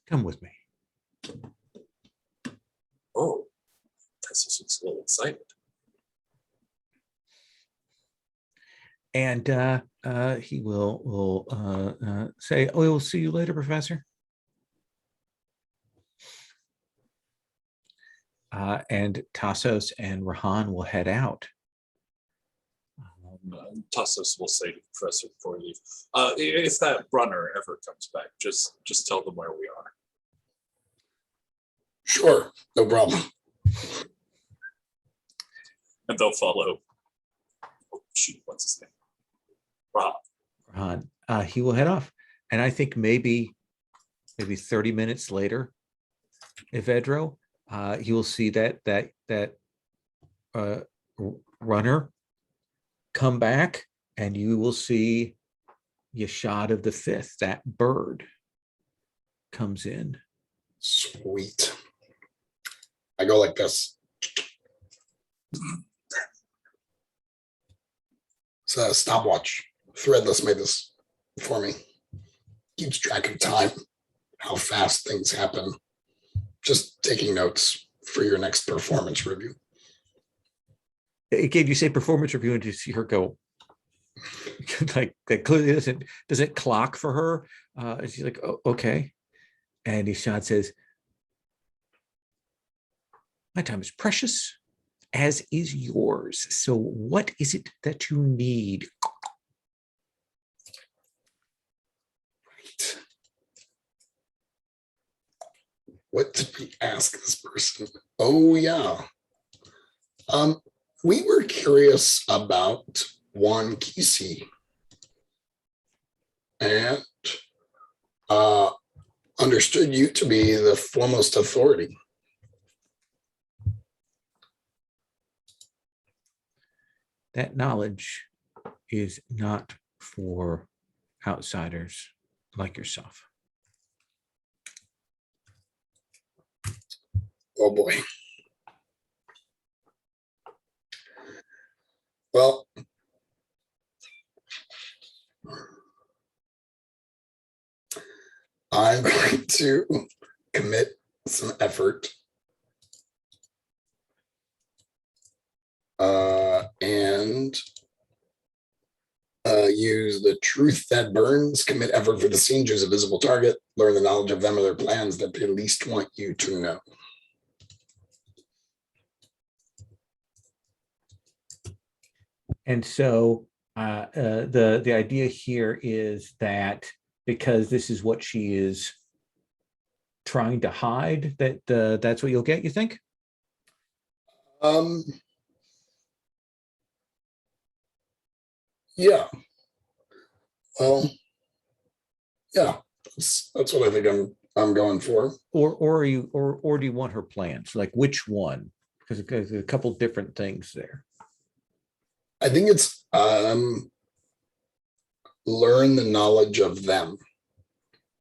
S1: Come with me.
S2: Oh, Tassos looks a little excited.
S1: And he will say, "Oh, we'll see you later, Professor." And Tassos and Rahan will head out.
S2: Tassos will say to the professor before we leave, if that runner ever comes back, just tell them where we are.
S4: Sure, no problem.
S2: And they'll follow. Oh, shoot, what's his name?
S1: Rahan. He will head off. And I think maybe 30 minutes later, Evedro, you will see that runner come back, and you will see Yashad of the Fifth. That bird comes in.
S4: Sweet. I go like this. It's a stopwatch. Threadless made this for me. Keeps track of time, how fast things happen. Just taking notes for your next performance review.
S1: Again, you say performance review and you see her go like that clearly doesn't clock for her. And she's like, oh, okay. And Ishan says, my time is precious, as is yours. So what is it that you need?
S4: Right. What did we ask this person? Oh yeah. We were curious about Juan Kisi and understood you to be the foremost authority.
S1: That knowledge is not for outsiders like yourself.
S4: Oh boy. Well, I'm going to commit some effort and use the truth that burns, commit effort for the scene, choose a visible target, learn the knowledge of them or their plans that they least want you to know.
S1: And so the idea here is that because this is what she is trying to hide, that that's what you'll get, you think?
S4: Yeah. Well, yeah, that's what I think I'm going for.
S1: Or do you want her plans? Like which one? Because there's a couple different things there.
S4: I think it's learn the knowledge of them.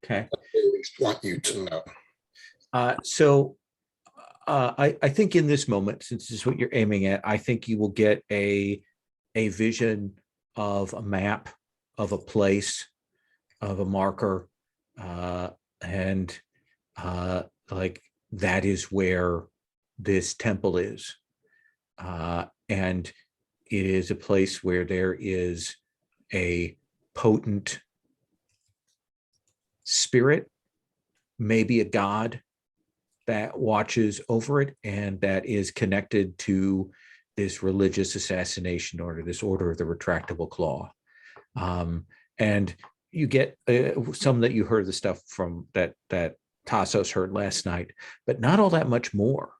S1: Okay.
S4: That they at least want you to know.
S1: I think in this moment, since this is what you're aiming at, I think you will get a vision of a map of a place, of a marker, and like that is where this temple is. And it is a place where there is a potent spirit, maybe a god that watches over it and that is connected to this religious assassination order, this order of the retractable claw. And you get some that you heard the stuff from that Tassos heard last night, but not all that much more.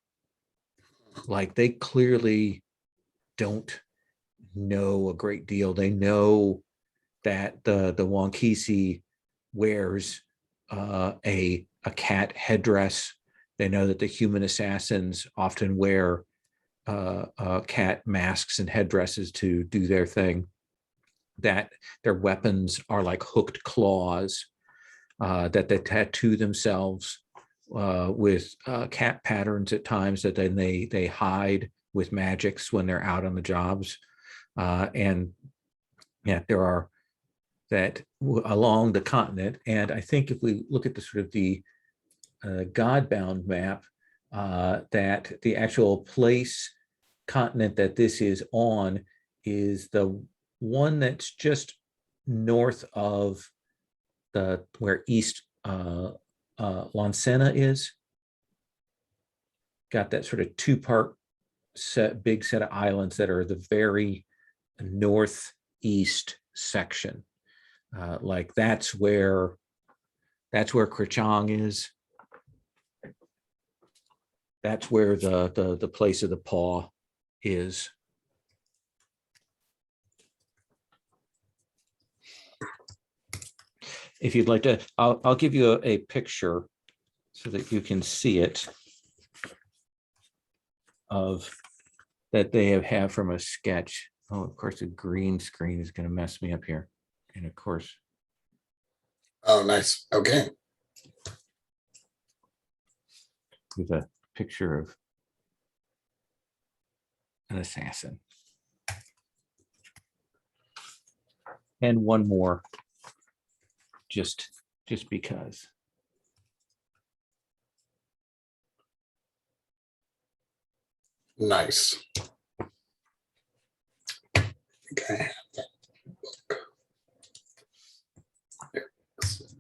S1: Like they clearly don't know a great deal. They know that the Wankisi wears a cat headdress. They know that the human assassins often wear cat masks and headdresses to do their thing. That their weapons are like hooked claws, that they tattoo themselves with cat patterns at times, that then they hide with magics when they're out on the jobs. And yeah, there are that along the continent. And I think if we look at the sort of the Godbound map, that the actual place continent that this is on is the one that's just north of the where East Lansena is. Got that sort of two-part big set of islands that are the very northeast section. Like that's where Krachang is. That's where the place of the paw is. If you'd like to, I'll give you a picture so that you can see it of that they have from a sketch. Oh, of course, the green screen is going to mess me up here. And of course.
S4: Oh, nice. Okay.
S1: With a picture of an assassin. And one more, just because.
S4: Nice. Okay, I have that book. There it is.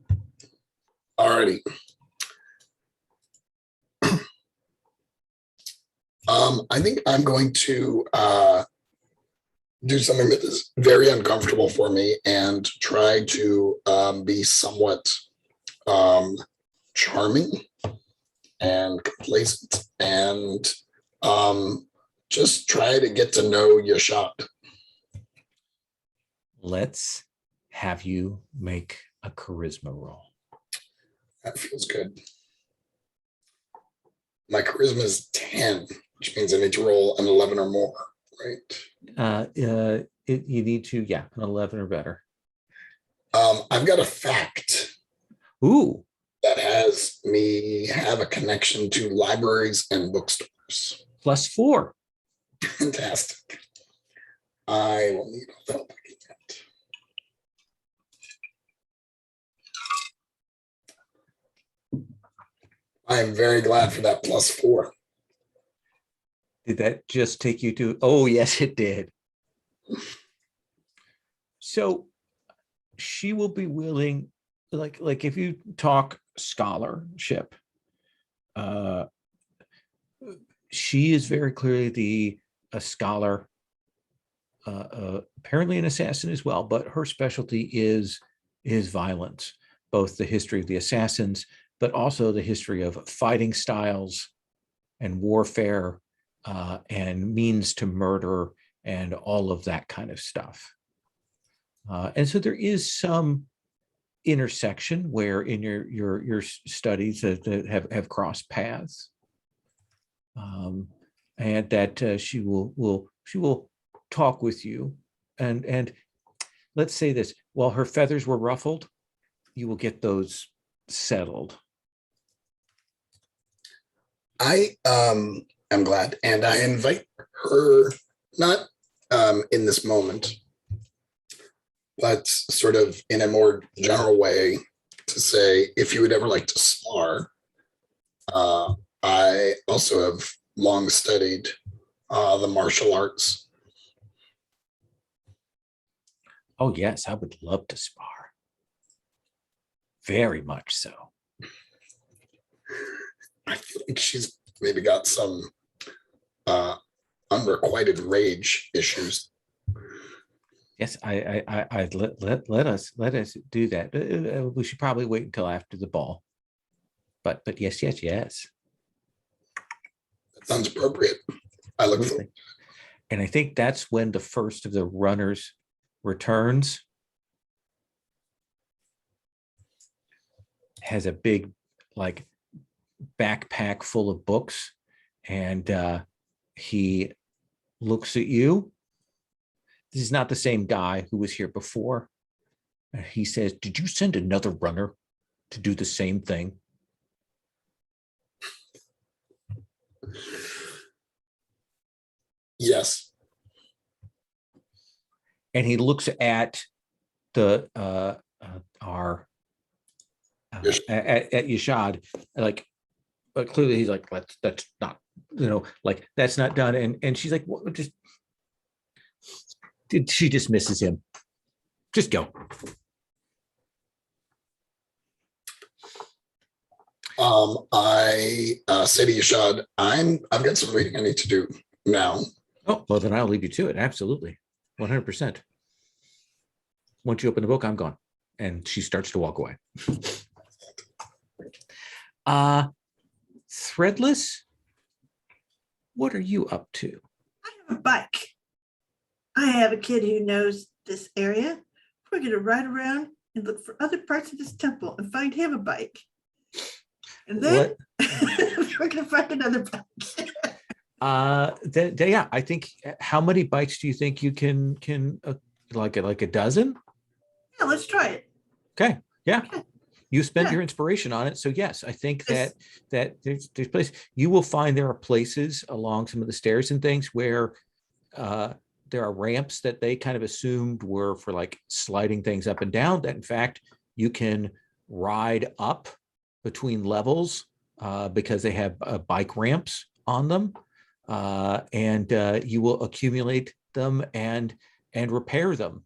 S4: Alrighty. I think I'm going to do something that is very uncomfortable for me and try to be somewhat charming and complacent and just try to get to know Yashad.
S1: Let's have you make a charisma roll.
S4: That feels good. My charisma is 10, which means I need to roll an 11 or more, right?
S1: You need to, yeah, an 11 or better.
S4: I've got a fact
S1: Ooh,
S4: that has me have a connection to libraries and bookstores.
S1: +4.
S4: Fantastic. I will need all the help I can get. I am very glad for that +4.
S1: Did that just take you to? Oh, yes, it did. So she will be willing, like if you talk scholarship, she is very clearly a scholar, apparently an assassin as well, but her specialty is violence, both the history of the assassins, but also the history of fighting styles and warfare and means to murder and all of that kind of stuff. And so there is some intersection where in your studies that have crossed paths, and that she will talk with you, and let's say this: while her feathers were ruffled, you will get those settled.
S4: I am glad, and I invite her, not in this moment, but sort of in a more general way, to say, if you would ever like to spar, I also have long studied the martial arts.
S1: Oh yes, I would love to spar. Very much so.
S4: I feel like she's maybe got some unrequited rage issues.
S1: Yes, I let us do that. We should probably wait until after the ball. But yes.
S4: That sounds appropriate. I look forward.
S1: And I think that's when the first of the runners returns. Has a big like backpack full of books, and he looks at you. This is not the same guy who was here before. He says, "Did you send another runner to do the same thing?"
S4: Yes.
S1: And he looks at the our at Yashad, like, but clearly he's like, that's not, like that's not done. And she's like, what? Just she dismisses him. Just go.
S4: I say to Yashad, I've got some reading I need to do now.
S1: Oh, well, then I'll leave you to it. Absolutely. 100%. Once you open the book, I'm gone. And she starts to walk away. Threadless, what are you up to?
S3: I have a bike. I have a kid who knows this area. We're going to ride around and look for other parts of this temple and find him a bike. And then we're going to find another bike.
S1: Yeah, I think, how many bikes do you think you can like a dozen?
S3: Yeah, let's try it.
S1: Okay. Yeah.
S3: Okay.
S1: You spent
S3: Yeah.
S1: your inspiration on it. So yes, I think
S3: Yes.
S1: that there's places you will find there are places along some of the stairs and things where there are ramps that they kind of assumed were for like sliding things up and down, that in fact you can ride up between levels because they have bike ramps on them, and you will accumulate them and repair them.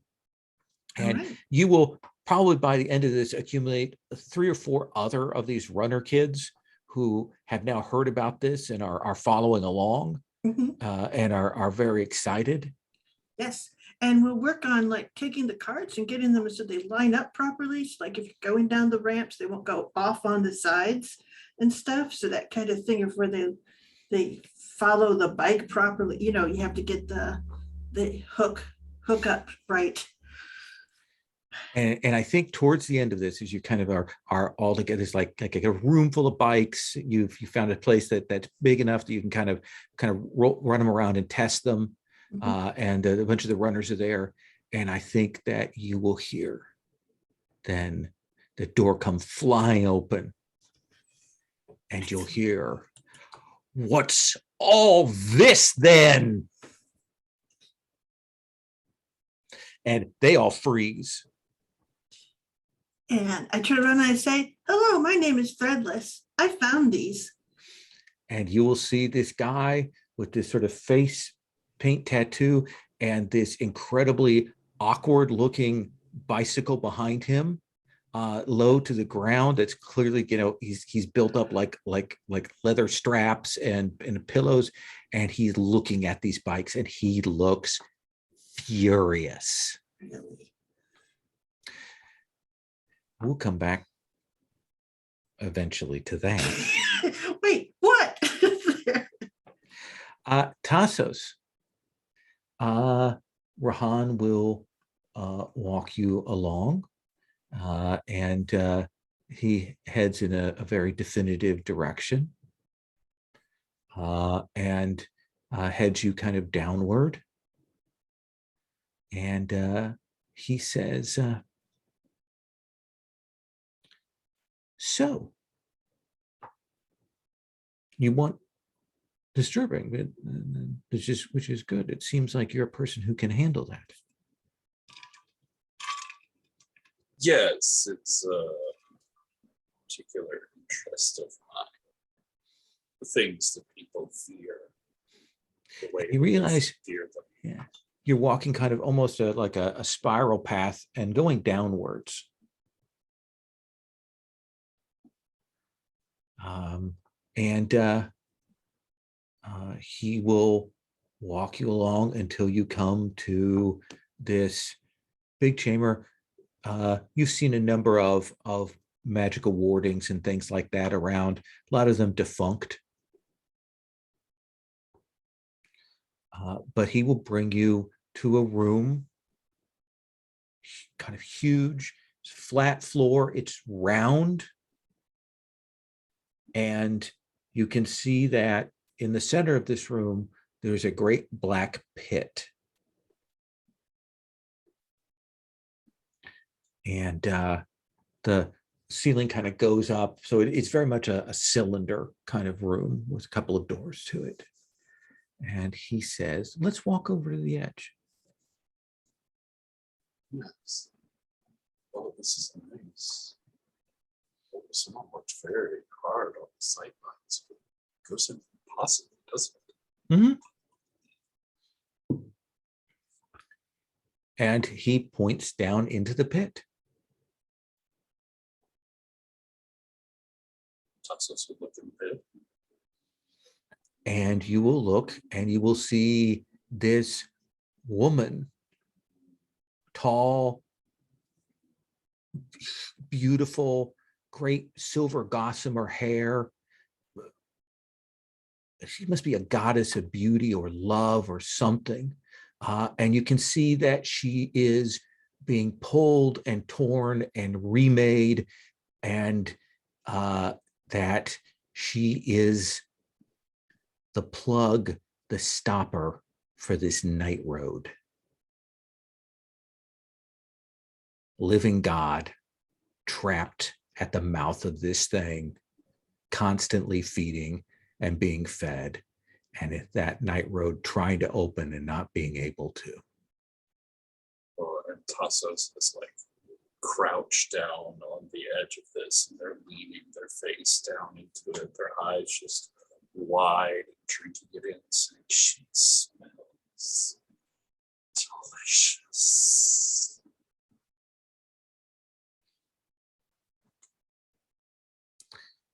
S1: And
S3: Alright.
S1: you will probably by the end of this accumulate 3 or 4 other of these runner kids who have now heard about this and are following along
S3: Mhm.
S1: and are very excited.
S3: Yes, and we'll work on like taking the carts and getting them so they line up properly. So like if you're going down the ramps, they won't go off on the sides and stuff. So that kind of thing of where they follow the bike properly. You know, you have to get the hook up right.
S1: And I think towards the end of this, as you kind of are all together, it's like a room full of bikes. You found a place that's big enough that you can kind of run them around and test them. And a bunch of the runners are there. And I think that you will hear then the door come flying open. And you'll hear, "What's all this then?" And they all freeze.
S3: And I turn around and I say, "Hello, my name is Threadless. I found these."
S1: And you will see this guy with this sort of face paint tattoo and this incredibly awkward looking bicycle behind him, low to the ground. That's clearly, he's built up like leather straps and pillows, and he's looking at these bikes and he looks furious.
S3: Really?
S1: We'll come back eventually to that.
S3: Wait, what?
S1: Tassos, Rahan will walk you along, and he heads in a very definitive direction, and heads you kind of downward. And he says, "So, you want disturbing, which is good. It seems like you're a person who can handle that."
S2: Yes, it's a particular interest of mine. The things that people fear. The way
S1: You realize,
S2: fear them.
S1: yeah, you're walking kind of almost like a spiral path and going downwards. And he will walk you along until you come to this big chamber. You've seen a number of magical wardings and things like that around, a lot of them defunct. But he will bring you to a room, kind of huge, flat floor. It's round. And you can see that in the center of this room, there's a great black pit. And the ceiling kind of goes up. So it's very much a cylinder kind of room with a couple of doors to it. And he says, "Let's walk over to the edge."
S2: Yes. Oh, this is nice. Oh, someone worked very hard on the sight lines. It goes into impossible, doesn't it?
S1: Mm-hmm. And he points down into the pit.
S2: Tassos would look in the pit.
S1: And you will look and you will see this woman, tall, beautiful, great silver gossamer hair. She must be a goddess of beauty or love or something. And you can see that she is being pulled and torn and remade, and that she is the plug, the stopper for this night road. Living God trapped at the mouth of this thing, constantly feeding and being fed. and that night road trying to open and not being able to.
S2: And Tassos is like crouched down on the edge of this, and they're leaning their face down into it, their eyes just wide, drinking it in, saying, "She smells delicious."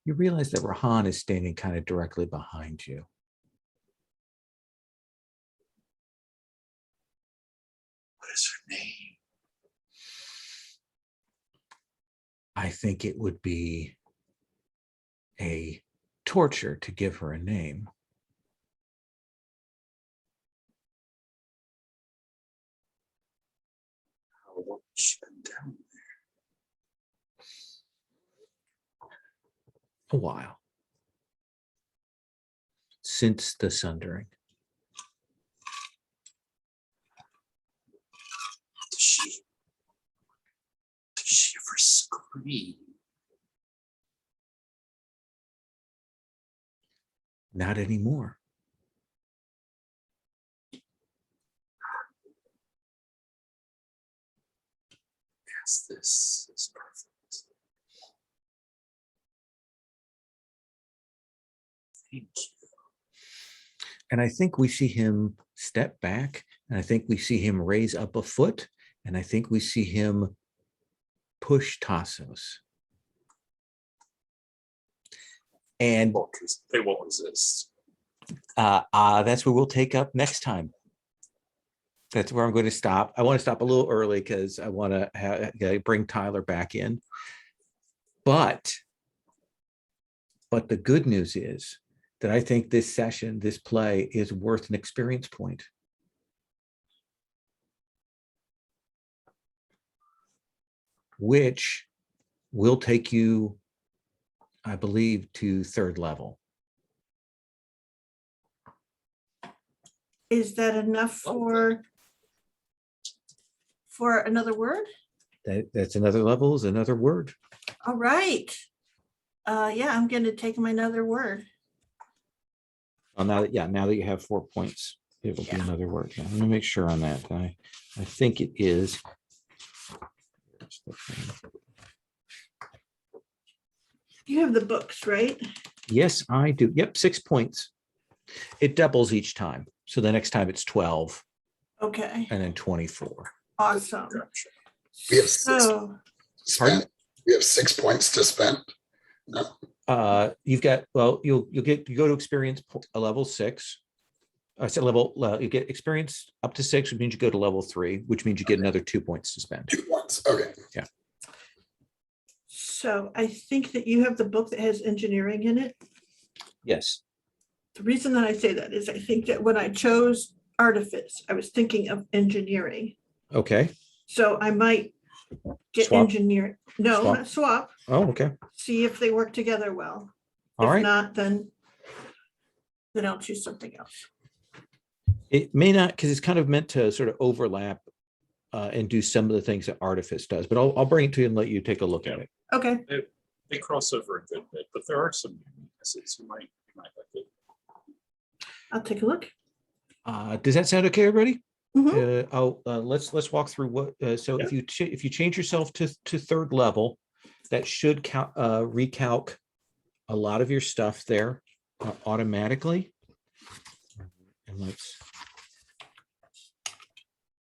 S1: You realize that Rahan is standing kind of directly behind you.
S2: What is her name?
S1: I think it would be a torture to give her a name.
S2: How long has she been down
S1: A while. Since the Sundering.
S2: Does she ever scream?
S1: Not anymore.
S2: Yes, this is perfect. Thank you.
S1: And I think we see him step back, and I think we see him raise up a foot, and I think we see him push Tassos. And
S2: They won't resist.
S1: that's where we'll take up next time. That's where I'm going to stop. I want to stop a little early because I want to bring Tyler back in. But the good news is that I think this session, this play is worth an experience point. Which will take you, I believe, to 3rd level.
S3: Is that enough for another word?
S1: That's another level, is another word.
S3: All right. Yeah, I'm going to take my another word.
S1: Oh, now that you have 4 points, it will be another word. Yeah, let me make sure on that. I think it is.
S3: You have the books, right?
S1: Yes, I do. Yep, 6 points. It doubles each time. So the next time it's 12
S3: Okay,
S1: and then 24.
S3: awesome.
S2: Gotcha.
S4: We have six
S3: So,
S4: spent. We have 6 points to spend. No.
S1: You've got, well, you go to experience a level 6. I said level, you get experience up to 6, which means you go to level 3, which means you get another 2 points to spend.
S4: 2 points. Okay.
S1: Yeah.
S3: so I think that you have the book that has engineering in it.
S1: Yes.
S3: The reason that I say that is I think that when I chose artifice, I was thinking of engineering.
S1: Okay.
S3: So I might get
S1: Swap?
S3: engineer. No,
S1: Swap.
S3: not swap.
S1: Oh, okay.
S3: See if they work together well.
S1: All
S3: If
S1: right.
S3: not, then I'll choose something else.
S1: It may not, because it's kind of meant to sort of overlap and do some of the things that Artifice does, but I'll bring it to you and let you take a look at it.
S3: Okay.
S2: They cross over a good bit, but there are some uniquenesses. You might like it.
S3: I'll take a look.
S1: Does that sound okay, everybody?
S3: Mhm.
S1: Let's walk through what. So
S2: Yeah.
S1: if you change yourself to 3rd level, that should recalc a lot of your stuff there automatically. And let's.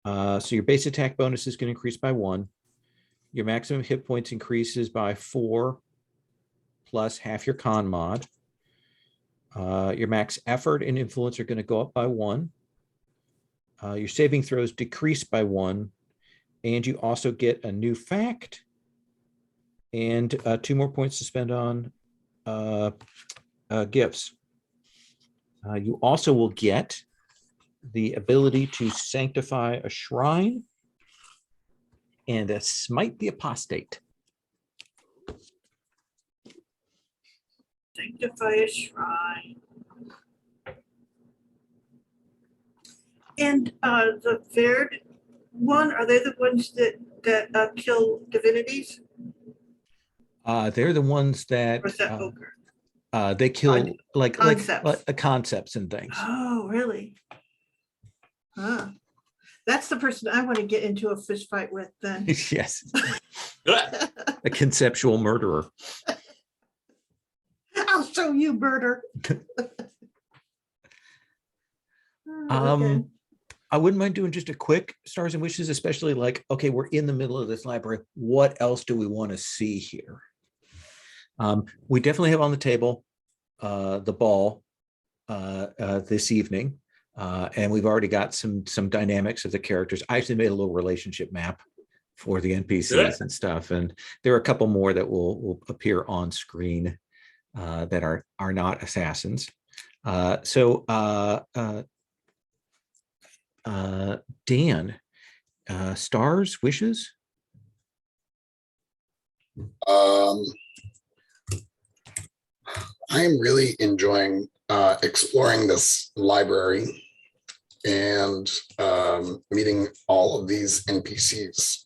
S1: So your base attack bonus is going to increase by 1. Your maximum hit points increases by 4 plus half your con mod. Your max effort and influence are going to go up by 1. Your saving throws decrease by 1. And you also get a new fact and 2 more points to spend on gifts. You also will get the ability to sanctify a shrine and smite the apostate.
S3: Sanctify a shrine. And the Verd one, are they the ones that kill divinities?
S1: They're the ones that
S3: Or is that ogre?
S1: They kill
S3: Concepts.
S1: concepts and things.
S3: Oh, really? Huh. That's the person I want to get into a fist fight with then.
S1: Yes, a conceptual murderer.
S3: I'll show you, murder. Okay.
S1: I wouldn't mind doing just a quick stars and wishes, especially like, okay, we're in the middle of this library. What else do we want to see here? We definitely have on the table the ball this evening. And we've already got some dynamics of the characters. I actually made a little relationship map for the NPCs and stuff. And there are a couple more that will appear on screen that are not assassins. Dan, stars, wishes?
S4: I am really enjoying exploring this library and meeting all of these NPCs.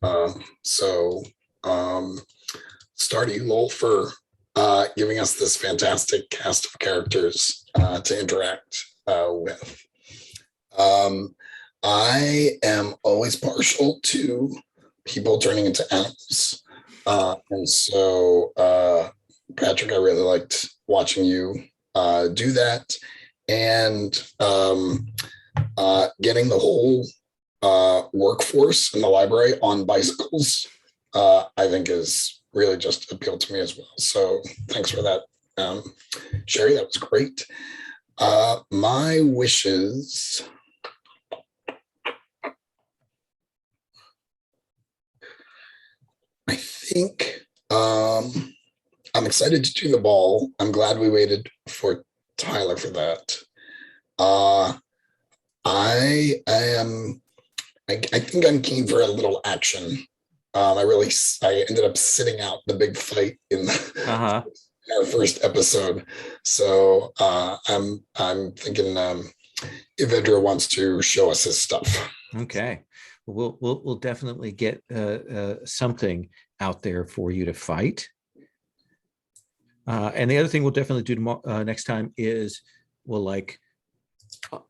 S4: Star to you, Lowell, for giving us this fantastic cast of characters to interact with. I am always partial to people turning into animals. And so, Patrick, I really liked watching you do that, and getting the whole workforce in the library on bicycles, I think is really just appealed to me as well. So thanks for that, Sherry. That was great. My wishes. I think I'm excited to do the ball. I'm glad we waited for Tyler for that. I think I'm keen for a little action. I ended up sitting out the big fight in our first episode. So I'm thinking if Edra wants to show us his stuff.
S1: Okay. We'll definitely get something out there for you to fight. And the other thing we'll definitely do tomorrow, next time is we'll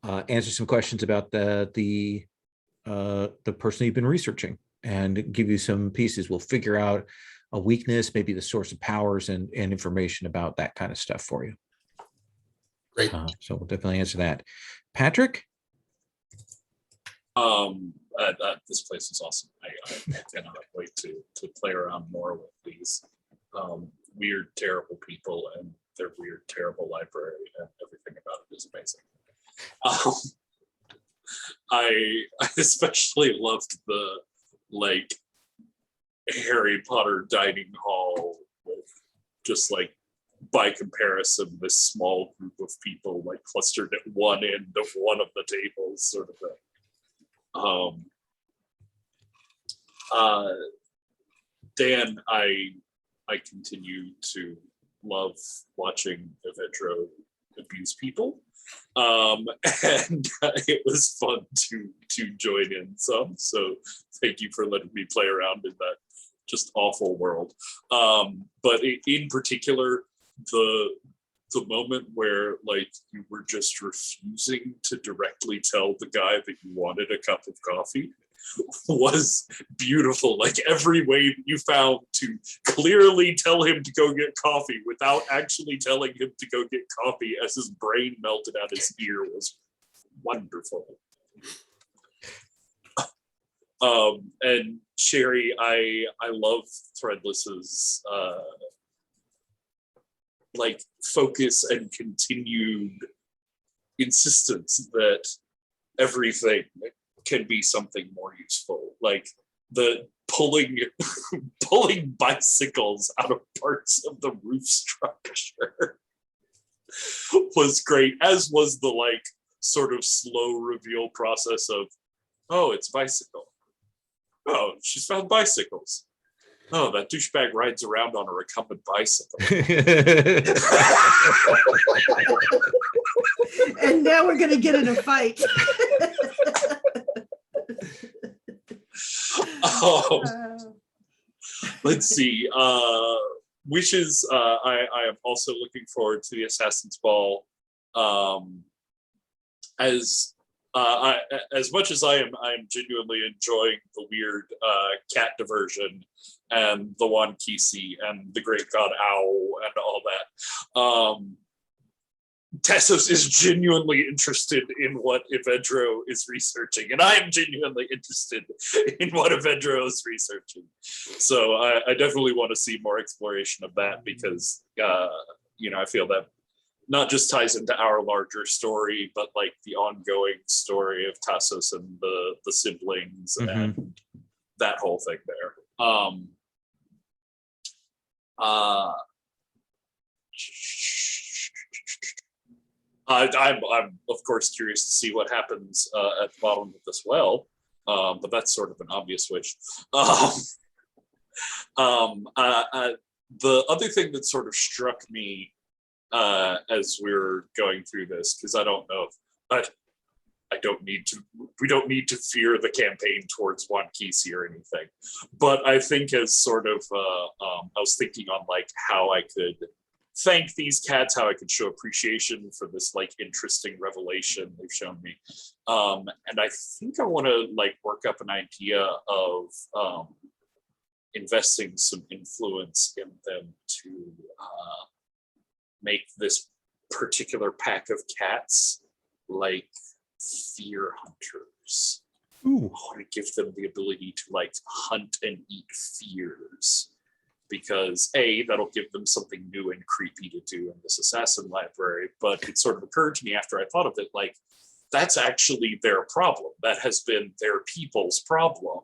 S1: answer some questions about the person you've been researching and give you some pieces. We'll figure out a weakness, maybe the source of powers and information about that kind of stuff for you.
S4: Great.
S1: So we'll definitely answer that. Patrick?
S2: This place is awesome. I cannot wait to play around more with these weird, terrible people and their weird, terrible library, and everything about it is amazing. I especially loved the Harry Potter dining hall with just by comparison, this small group of people clustered at one end of one of the tables, sort of thing. Dan, I continue to love watching Evedro abuse people, and it was fun to join in some. So thank you for letting me play around in that just awful world. But in particular, the moment where you were just refusing to directly tell the guy that you wanted a cup of coffee was beautiful. Every way that you found to clearly tell him to go get coffee without actually telling him to go get coffee as his brain melted out his ear was wonderful. And Sherry, I love Threadless's focus and continued insistence that everything can be something more useful, the pulling bicycles out of parts of the roof structure was great, as was the sort of slow reveal process of, oh, it's bicycle. Oh, she's found bicycles. Oh, that douchebag rides around on a recumbent bicycle.
S3: And now we're going to get in a fight.
S2: Let's see. wishes. I am also looking forward to the Assassin's Ball. As much as I am genuinely enjoying the weird cat diversion and the Wan Kisi and the Great God Owl and all that. Tassos is genuinely interested in what Evedro is researching, and I am genuinely interested in what Evedro is researching. So I definitely want to see more exploration of that because, I feel that not just ties into our larger story, but like the ongoing story of Tassos and the siblings and that whole thing there. I'm of course curious to see what happens at the bottom of this well, but that's sort of an obvious wish. The other thing that sort of struck me as we're going through this, because I don't know, but we don't need to fear the campaign towards Wan Kisi or anything. But I think as sort of, I was thinking on like how I could thank these cats, how I could show appreciation for this like interesting revelation they've shown me. And I think I want to like work up an idea of investing some influence in them to make this particular pack of cats like fear hunters.
S1: Ooh.
S2: I want to give them the ability to like hunt and eat fears, because that'll give them something new and creepy to do in this assassin library. But it sort of occurred to me after I thought of it, like that's actually their problem. That has been their people's problem.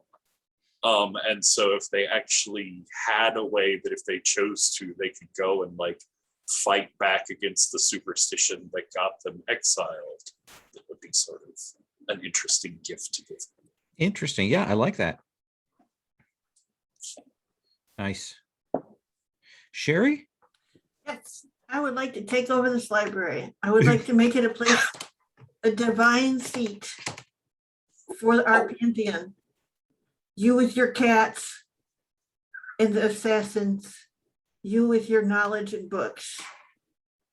S2: And so if they actually had a way that if they chose to, they could go and like fight back against the superstition that got them exiled, that would be sort of an interesting gift to give them.
S1: Interesting. Yeah, I like that. Nice. Sherry?
S3: Yes, I would like to take over this library. I would like to make it a place, a divine seat for our pantheon. You with your cats and the assassins, you with your knowledge and books.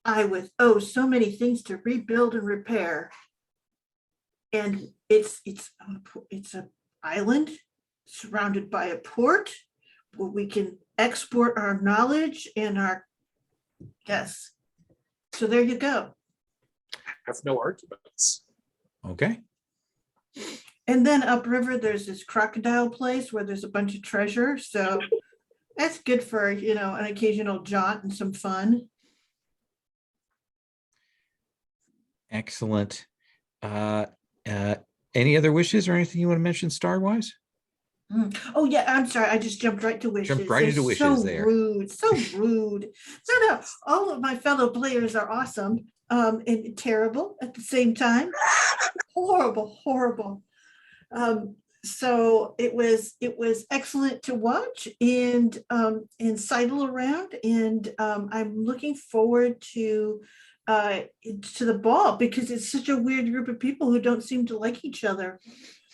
S3: I with, so many things to rebuild and repair. And it's an island surrounded by a port where we can export our knowledge and our, yes. So there you go.
S2: I have no arguments.
S1: Okay.
S3: And then upriver, there's this crocodile place where there's a bunch of treasure. So that's good for, an occasional jaunt and some fun.
S1: Excellent. Any other wishes or anything you want to mention star-wise?
S3: Oh yeah, I'm sorry. I just jumped right to wishes.
S1: Jumped right into wishes
S3: so
S1: there.
S3: Rude, so rude. No, all of my fellow players are awesome, and terrible at the same time. Horrible. So it was excellent to watch and sidle around, and I'm looking forward to the ball because it's such a weird group of people who don't seem to like each other.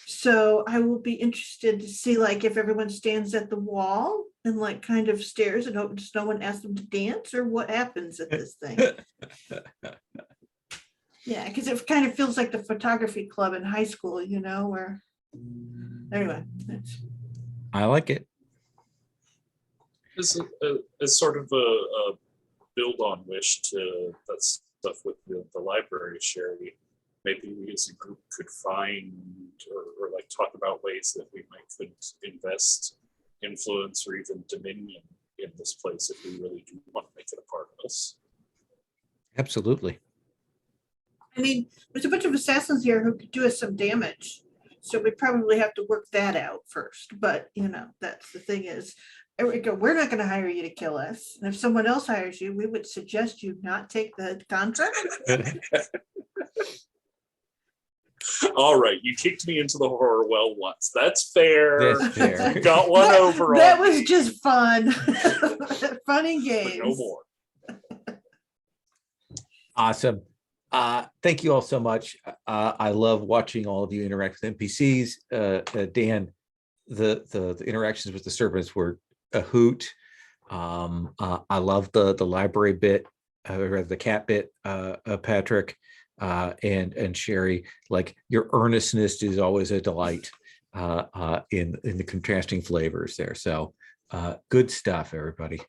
S3: So I will be interested to see like if everyone stands at the wall and like kind of stares and hopes no one asks them to dance or what happens at this thing. Yeah, because it kind of feels like the photography club in high school, where anyway.
S1: I like it.
S2: As sort of a build on wish to that stuff with the library, Sherry, maybe we as a group could find or like talk about ways that we could invest influence or even dominion in this place if we really do want to make it a part of us.
S1: Absolutely.
S3: I mean, there's a bunch of assassins here who could do us some damage. So we probably have to work that out first. But, that's the thing is, we're not going to hire you to kill us. And if someone else hires you, we would suggest you not take the contract.
S2: All right, you kicked me into the horror well once. That's fair.
S1: That's fair.
S2: You got one over on
S3: That was
S2: me,
S3: just fun. Fun and
S2: but
S3: games.
S2: no more.
S1: Awesome. Thank you all so much. I love watching all of you interact with NPCs. Dan, the interactions with the servants were a hoot. I love the library bit, or the cat bit, Patrick, and Sherry. Like, your earnestness is always a delight in the contrasting flavors there. So good stuff, everybody.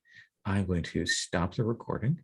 S1: I'm going to stop the recording.